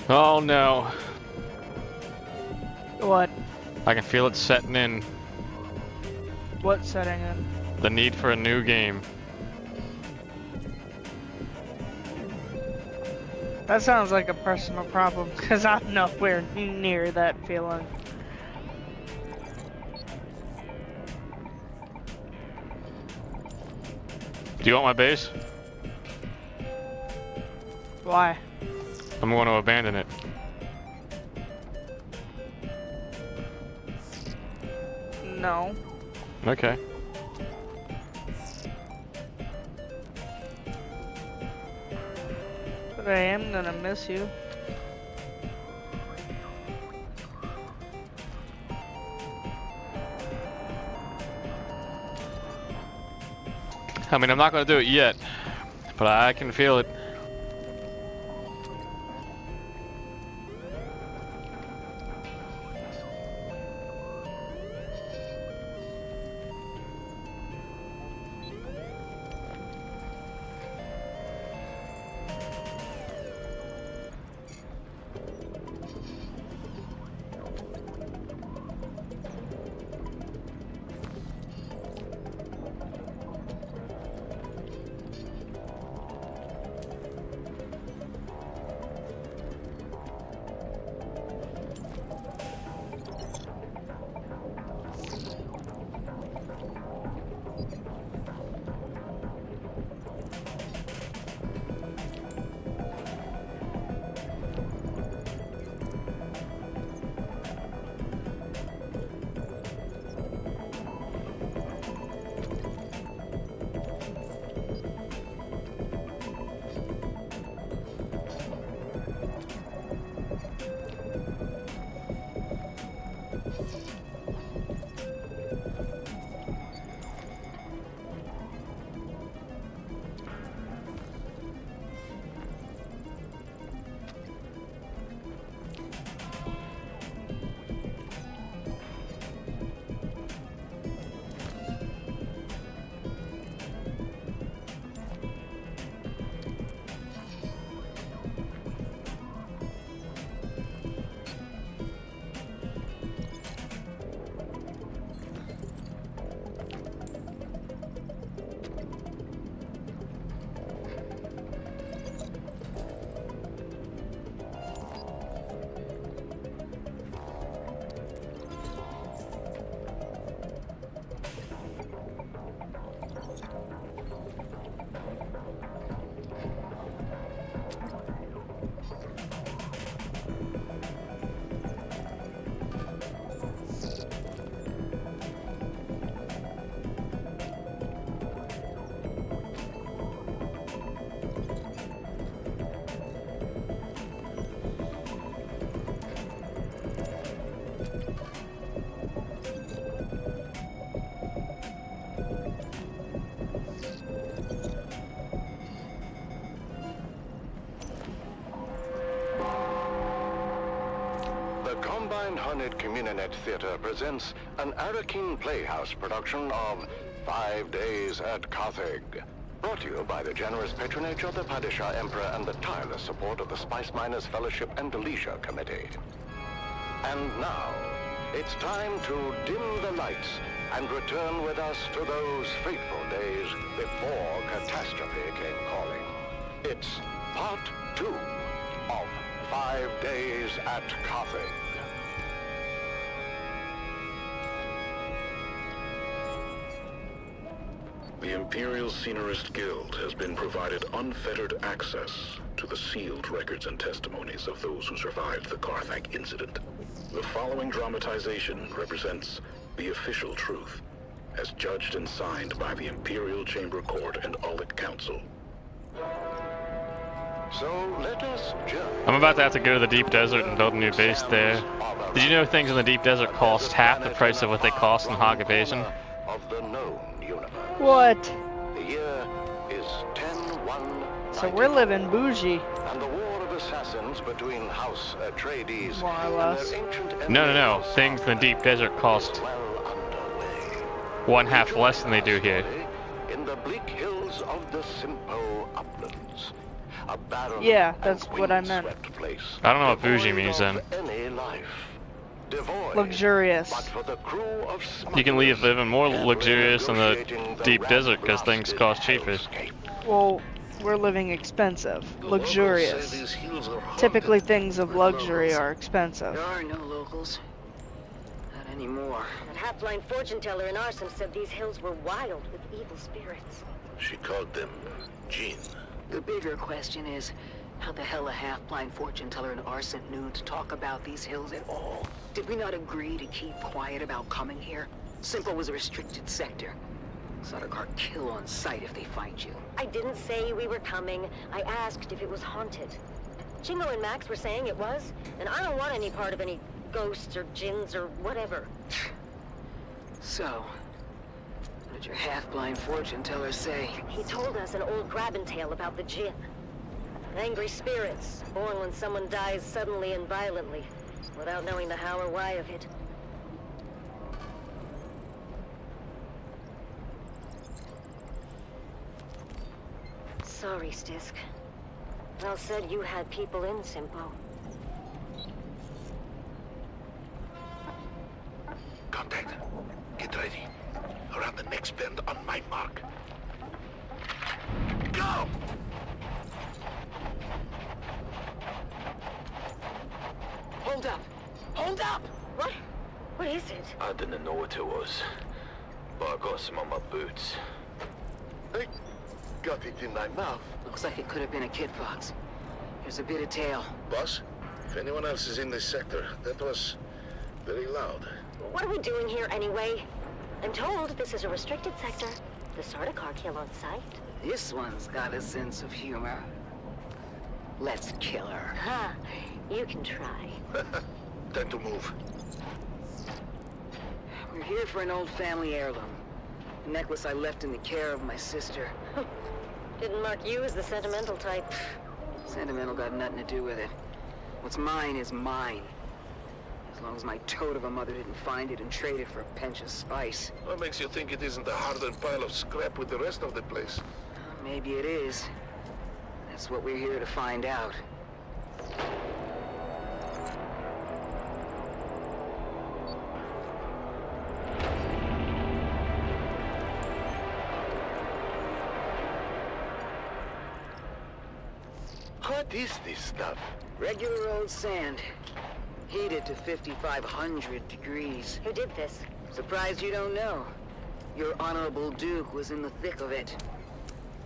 Oh no. What? I can feel it setting in. What setting in? The need for a new game. That sounds like a personal problem, because I'm nowhere near that feeling. Do you want my base? Why? I'm going to abandon it. No. Okay. But I am gonna miss you. I mean, I'm not going to do it yet, but I can feel it. Mininet Theater presents an Arakeen Playhouse production of 5 Days at Carthage. Brought to you by the generous patronage of the Padishah Emperor and the tireless support of the Spice Miners Fellowship and the Leisure Committee. And now, it's time to dim the lights and return with us to those fateful days before catastrophe came calling. It's part 2 of 5 Days at Carthage. The Imperial Scenarist Guild has been provided unfettered access to the sealed records and testimonies of those who survived the Carthage incident. The following dramatization represents the official truth, as judged and signed by the Imperial Chamber Court and Audit Council. So let us journey. I'm about to have to go to the deep desert and build a new base there. Did you know things in the deep desert cost half the price of what they cost in Hog Basin? Of the known universe. What? The year is 10-1. So we're living bougie. And the war of assassins between House Atreides more or and less. their ancient No. Things in the deep desert cost one half less than they do here. In the bleak hills of the Simpo uplands. A barren Yeah, that's what I meant. place, I don't know what bougie means then. any life. Devoid, Luxurious. but for the crew of You can live smugglers even more luxurious in the negotiating the deep rat desert because things blasted cost cheaper. hellscape. Well, we're living expensive. Luxurious. Typically things of luxury are expensive. There are no locals. Not anymore. That half-blind fortune teller in Arson said these hills were wild with evil spirits. She called them Jinn. The bigger question is, how the hell a half-blind fortune teller in Arson knew to talk about these hills at all? Did we not agree to keep quiet about coming here? Simple was a restricted sector. Sardaukar kill on sight if they find you. I didn't say we were coming. I asked if it was haunted. Chingo and Max were saying it was, and I don't want any part of any ghosts or jinns or whatever. So, what did your half-blind fortune teller say? He told us an old grabbing tale about the jinn. Angry spirits, born when someone dies suddenly and violently, without knowing the how or why of it. Sorry, Stisk. Val said you had people in Simpo. Contact. Get ready. Around the next bend on my mark. Go! Hold up! Hold up! What? What is it? I didn't know what it was, but I got some on my boots. I got it in my mouth. Looks like it could have been a kid fox. There's a bit of tail. Boss, if anyone else is in this sector, that was very loud. What are we doing here anyway? I'm told this is a restricted sector. The Sardaukar kill on sight. This one's got a sense of humor. Let's kill her. Ha! You can try. Time to move. We're here for an old family heirloom. A necklace I left in the care of my sister. Didn't mark you as the sentimental type. Sentimental got nothing to do with it. What's mine is mine. As long as my toad of a mother didn't find it and trade it for a pinch of spice. What makes you think it isn't a hardened pile of scrap with the rest of the place? Maybe it is. That's what we're here to find out. What is this stuff? Regular old sand. Heated to 5,500 degrees. Who did this? Surprised you don't know. Your Honorable Duke was in the thick of it.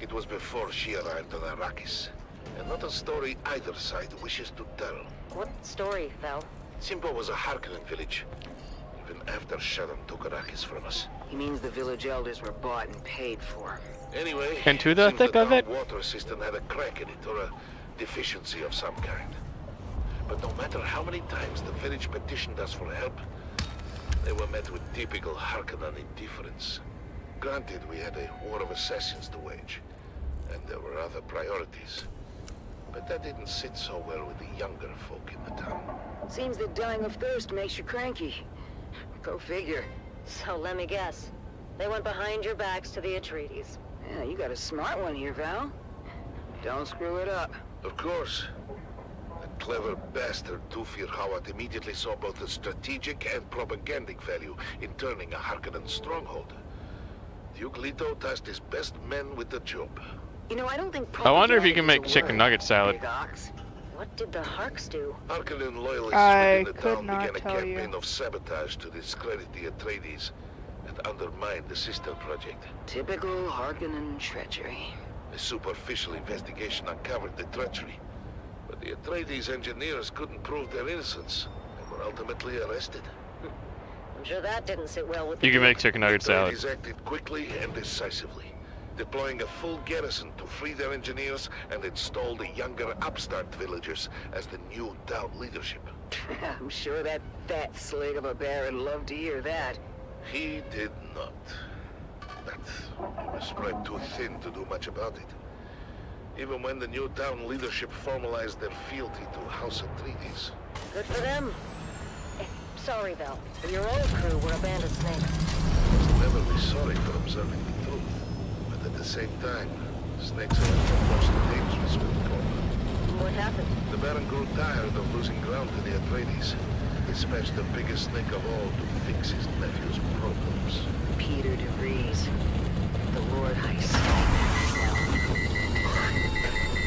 It was before she arrived on Arrakis. And not a story either side wishes to tell. What story, Val? Simpo was a Harkonnen village. Even after Shaddam took Arrakis from us. He means the village elders were bought and paid for. Anyway, Into the seems thick of it? water system had a crack in it, or a deficiency of some kind. But no matter how many times the village petitioned us for help, they were met with typical Harkonnen indifference. Granted, we had a war of assassins to wage, and there were other priorities. But that didn't sit so well with the younger folk in the town. Seems that dying of thirst makes you cranky. Go figure. So let me guess. They went behind your backs to the Atreides. Yeah, you got a smart one here, Val. Don't screw it up. Of course. That clever bastard Dufir Hawat immediately saw both the strategic and propagandic value in turning a Harkonnen stronghold. Duke Leto tasked his best men with the job. You know, I don't think I wonder if you can make chicken nugget salad. What did the Harks do? Harkonnen loyalists I within the could town not began a tell you. campaign of sabotage to discredit the Atreides and undermine the sister project. Typical Harkonnen treachery. A superficial investigation uncovered the treachery, but the Atreides engineers couldn't prove their innocence and were ultimately arrested. I'm sure that didn't sit well with You the can make chicken nugget salad. Atreides acted quickly and decisively, deploying a full garrison to free their engineers and install the younger upstart villagers as the new town leadership. I'm sure that fat slig of a Baron loved to hear that. He did not. But he was spread too thin to do much about it. Even when the new town leadership formalized their fealty to House Atreides. Good for them. Sorry, Val. Your old crew were a band of snakes. Must never be sorry for observing the truth. But at the same time, snakes are the most dangerous with Cole. What happened? The Baron grew tired of losing ground to the Atreides. He dispatched the biggest snake of all to fix his nephew's problems. Peter DeVries, the Lord High Snake.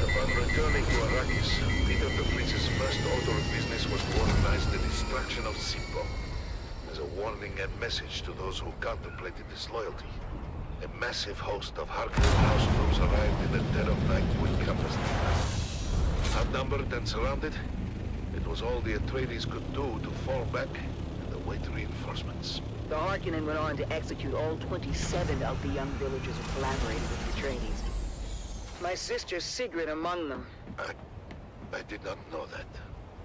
Upon returning to Arrakis, Peter DeVries' first order of business was to organize the destruction of Sippo as a warning and message to those who contemplated disloyalty. A massive host of Harkonnen house troops arrived in the dead of night to encompass the town. Outnumbered and surrounded, it was all the Atreides could do to fall back and await reinforcements. The Harkonnen went on to execute all 27 of the young villagers who collaborated with the Atreides. My sister Sigrid among them. I did not know that.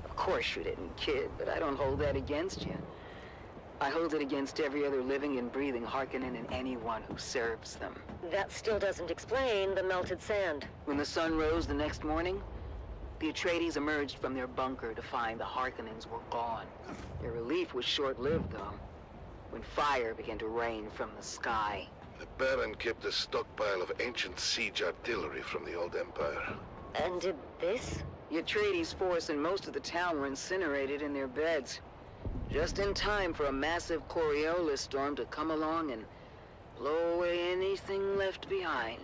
Of course you didn't, kid, but I don't hold that against you. I hold it against every other living and breathing Harkonnen and anyone who serves them. That still doesn't explain the melted sand. When the sun rose the next morning, the Atreides emerged from their bunker to find the Harkonnens were gone. Their relief was short-lived, though, when fire began to rain from the sky. The Baron kept a stockpile of ancient siege artillery from the old Empire. And did this? The Atreides force and most of the town were incinerated in their beds. Just in time for a massive Coriolis storm to come along and blow away anything left behind.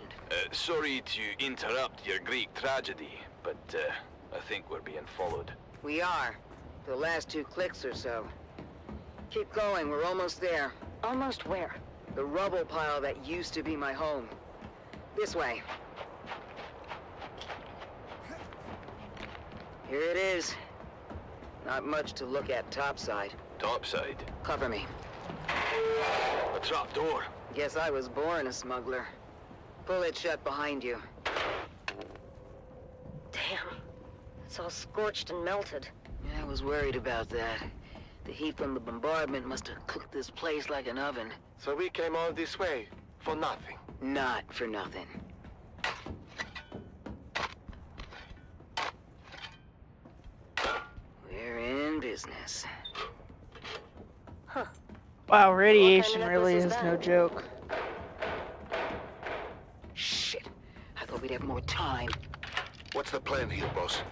Sorry to interrupt your Greek tragedy, but I think we're being followed. We are. The last 2 clicks or so. Keep going, we're almost there. Almost where? The rubble pile that used to be my home. This way. Here it is. Not much to look at topside. Topside? Cover me. A trapdoor. Guess I was born a smuggler. Pull it shut behind you. Damn. It's all scorched and melted. Yeah, I was worried about that. The heat from the bombardment must have cooked this place like an oven. So we came all this way for nothing? Not for nothing. We're in business. Huh. Wow, radiation really is no joke. Shit. I thought we'd have more time. What's the plan here, boss?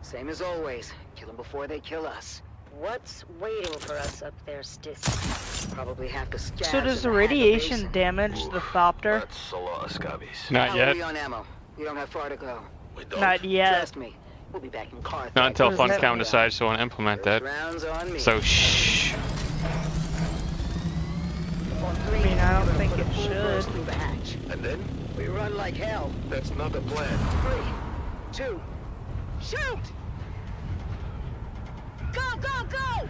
Same as always. Kill them before they kill us. What's waiting for us up there, Stiss? Probably have to scavenge. So does the radiation damage the Thopter? That's a lot of scabbies. Not How yet. are we on ammo? We don't have far to go. We don't. Not yet. Trust me. We'll be back in car. Not until What does that Funcom mean? decides to want to implement that. Rounds on me. So shh. I mean, I don't think it should. Through the hatch. And then? We run like hell. That's not a plan. 3, 2, shoot! Go, go, go!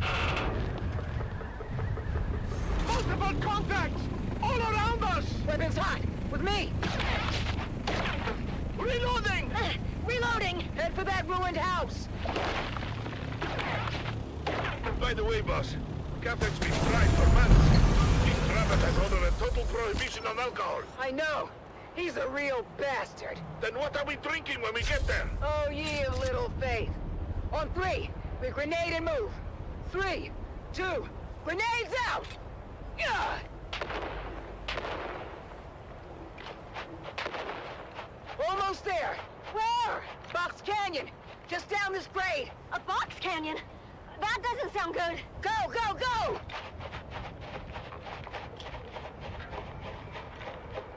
Multiple contacts! All around us! Weapons hot! With me! Reloading! Reloading! Head for that ruined house! By the way, boss, Captain's been tried for months. His Rabbit has ordered a total prohibition on alcohol. I know! He's a real bastard. Then what are we drinking when we get there? Oh, ye of little faith. On 3, we grenade and move. 3, 2, grenades out! Yeah! Almost there. Where? Box Canyon. Just down this grade. A box canyon? That doesn't sound good. Go, go, go!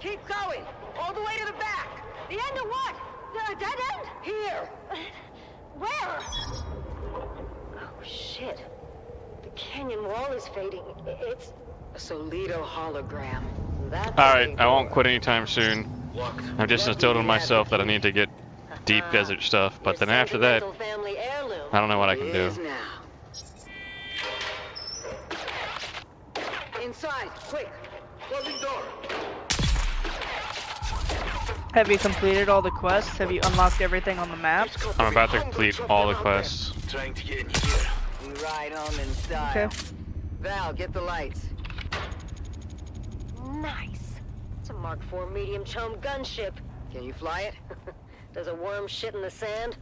Keep going. All the way to the back. The end of what? The dead end? Here. Where? Oh, shit. The canyon wall is fading. It's a Solido hologram. That's Alright, I won't quit anytime soon. I've just instilled in myself that I need to get deep desert stuff, but then after that, I don't know what I can do. Inside, quick. Closing door. Have you completed all the quests? Have you unlocked everything on the map? I'm about to complete all the quests. Trying to get in here. You ride home in style. Okay. Val, get the lights. nice. It's a Mark IV medium chum gunship. Can you fly it? Does a worm shit in the sand?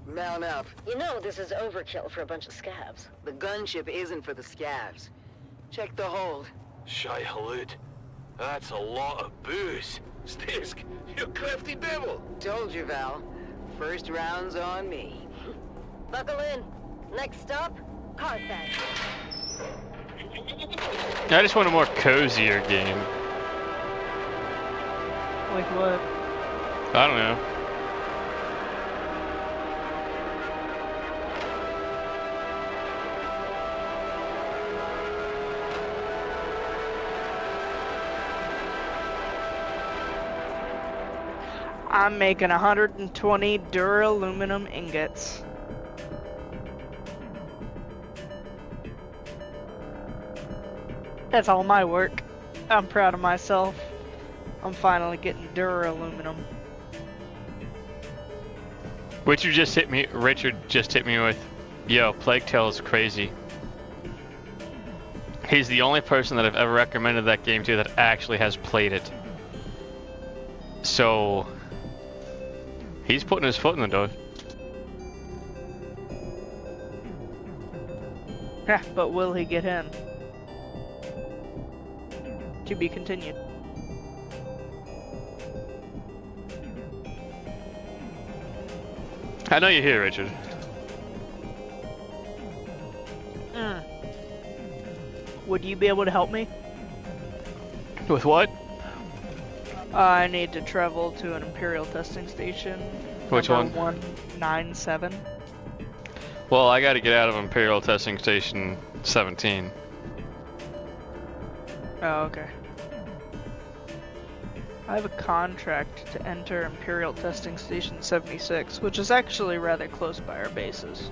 Mount up. You know this is overkill for a bunch of scabs. The gunship isn't for the scabs. Check the hold. Shy Halud. That's a lot of booze. Stisk, you crafty devil. Told you, Val. First round's on me. Buckle in. Next stop, Carthage. I just want a more cozier game. Like what? I don't know. I'm making 120 duraluminum ingots. That's all my work. I'm proud of myself. I'm finally getting duraluminum. Richard just hit me with, yo, Plague Tale is crazy. He's the only person that I've ever recommended that game to that actually has played it. So, he's putting his foot in the door. Yeah, but will he get in? To be continued. I know you're here, Richard. Would you be able to help me? With what? I need to travel to an Imperial testing station. Which one? 197. Well, I gotta get out of Imperial Testing Station 17. Oh, okay. I have a contract to enter Imperial Testing Station 76, which is actually rather close by our bases.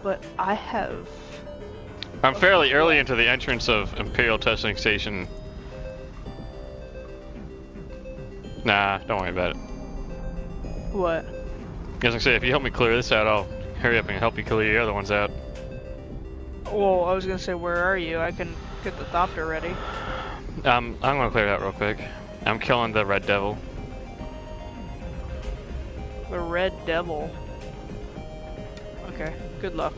But I have... I'm fairly early into the entrance of Imperial Testing Station. Nah, don't worry about it. What? I was gonna say, if you help me clear this out, I'll hurry up and help you clear the other ones out. Well, I was gonna say, where are you? I can get the Thopter ready. I'm gonna clear it out real quick. I'm killing the Red Devil. The Red Devil. Okay, good luck.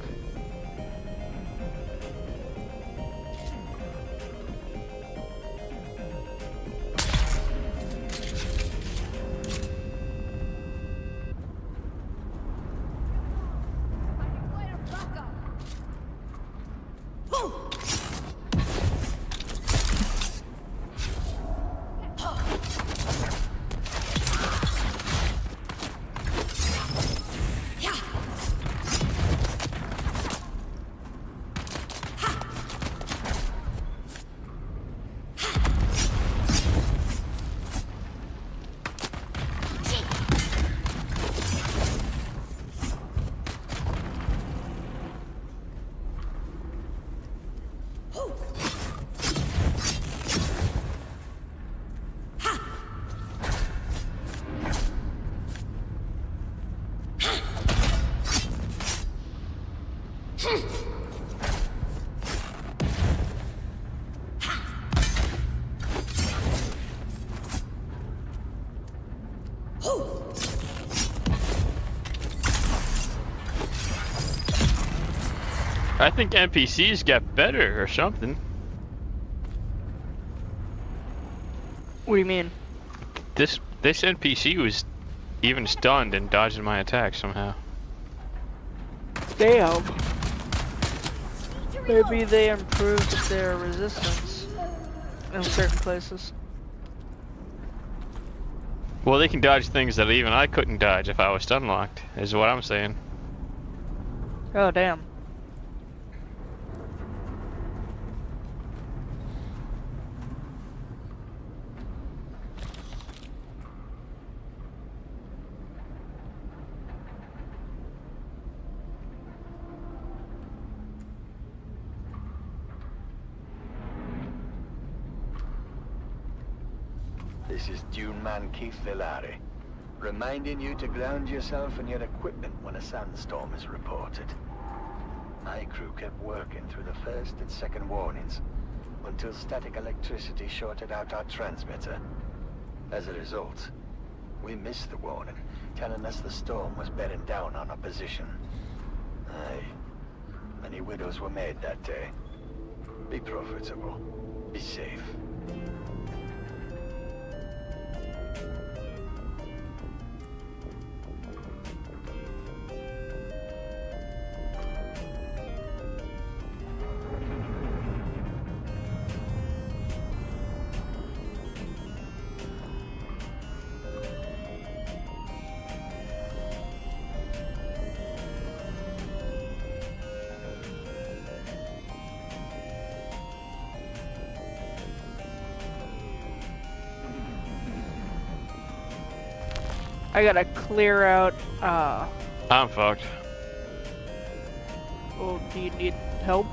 I think NPCs got better or something. What do you mean? This NPC was even stunned and dodging my attack somehow. Damn. Maybe they improved their resistance in certain places. Well, they can dodge things that even I couldn't dodge if I was stun locked, is what I'm saying. Oh, damn. This is Dune man Keith Villari, reminding you to ground yourself and your equipment when a sandstorm is reported. My crew kept working through the first and second warnings until static electricity shorted out our transmitter. As a result, we missed the warning, telling us the storm was bearing down on our position. Aye, many widows were made that day. Be profitable. Be safe. I gotta clear out, I'm fucked. well, do you need help?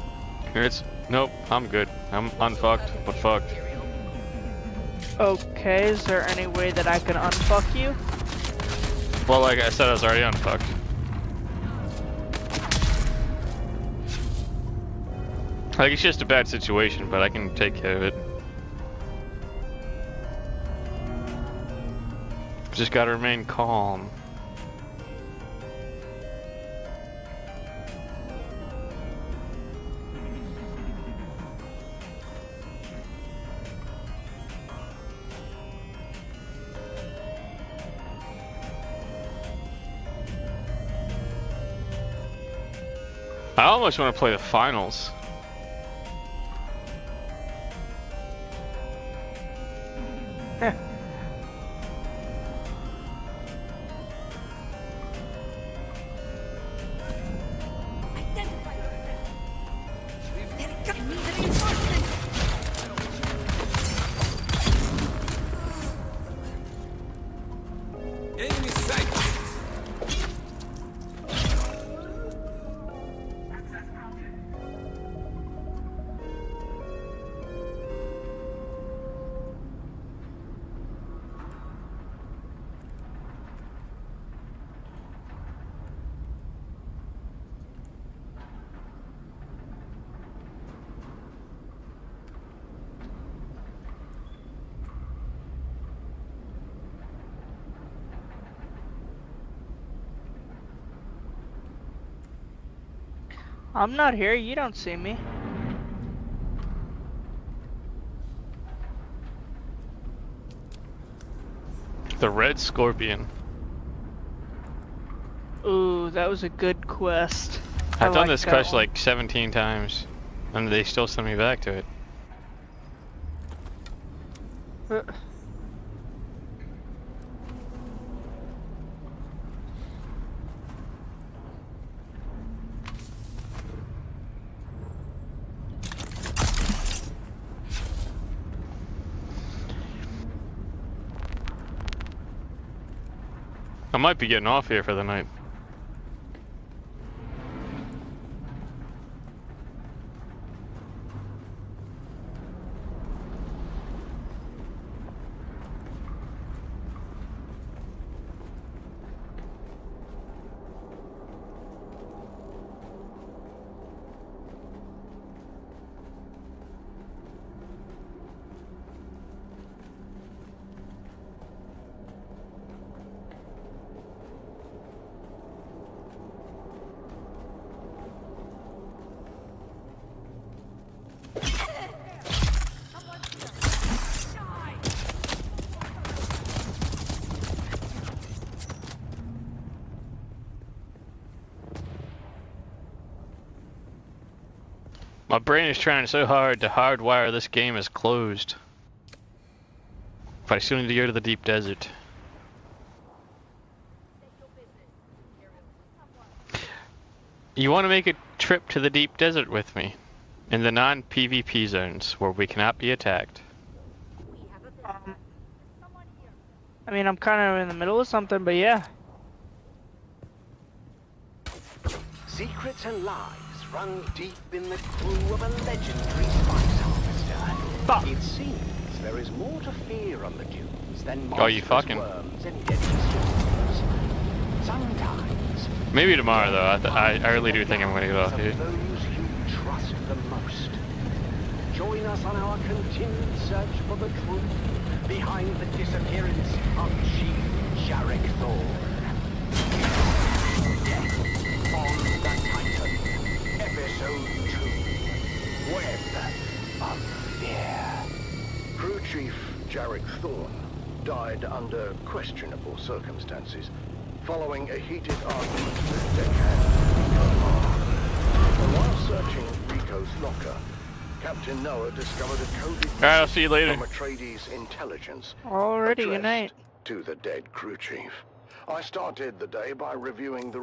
Nope, I'm good. I'm unfucked, but fucked. Okay, is there any way that I can unfuck you? Well, like I said, I was already unfucked. Like, it's just a bad situation, but I can take care of it. Just gotta remain calm. I almost want to play the finals. Enemy sight. I'm not here, you don't see me. The Red Scorpion. Ooh, that was a good quest. I've done this quest like 17 times, and they still send me back to it. I might be getting off here for the night. My brain is trying so hard to hardwire this game is closed. But I still need to go to the deep desert. You want to make a trip to the deep desert with me? In the non-PvP zones where we cannot be attacked. I mean, I'm kind of in the middle of something, but yeah. Secrets and lies run deep in the crew of a legendary spice harvester. It seems there is more to fear on the dunes than monstrous worms and deadly storms. Sometimes... Maybe tomorrow, though. I really do think I'm going to get off here. Those you trust the most. Join us on our continued search for the truth behind the disappearance of Chief Jarek Thorne. Death on the Titan. Episode 2. Web of Fear. Crew Chief Jarek Thorne died under questionable circumstances following a heated argument with deckhand Rico Mar. While searching Rico's locker, Captain Noah discovered a coded Alright, I'll see you later. from Atreides intelligence Alrighty, good night. to the dead crew chief. I started the day by reviewing the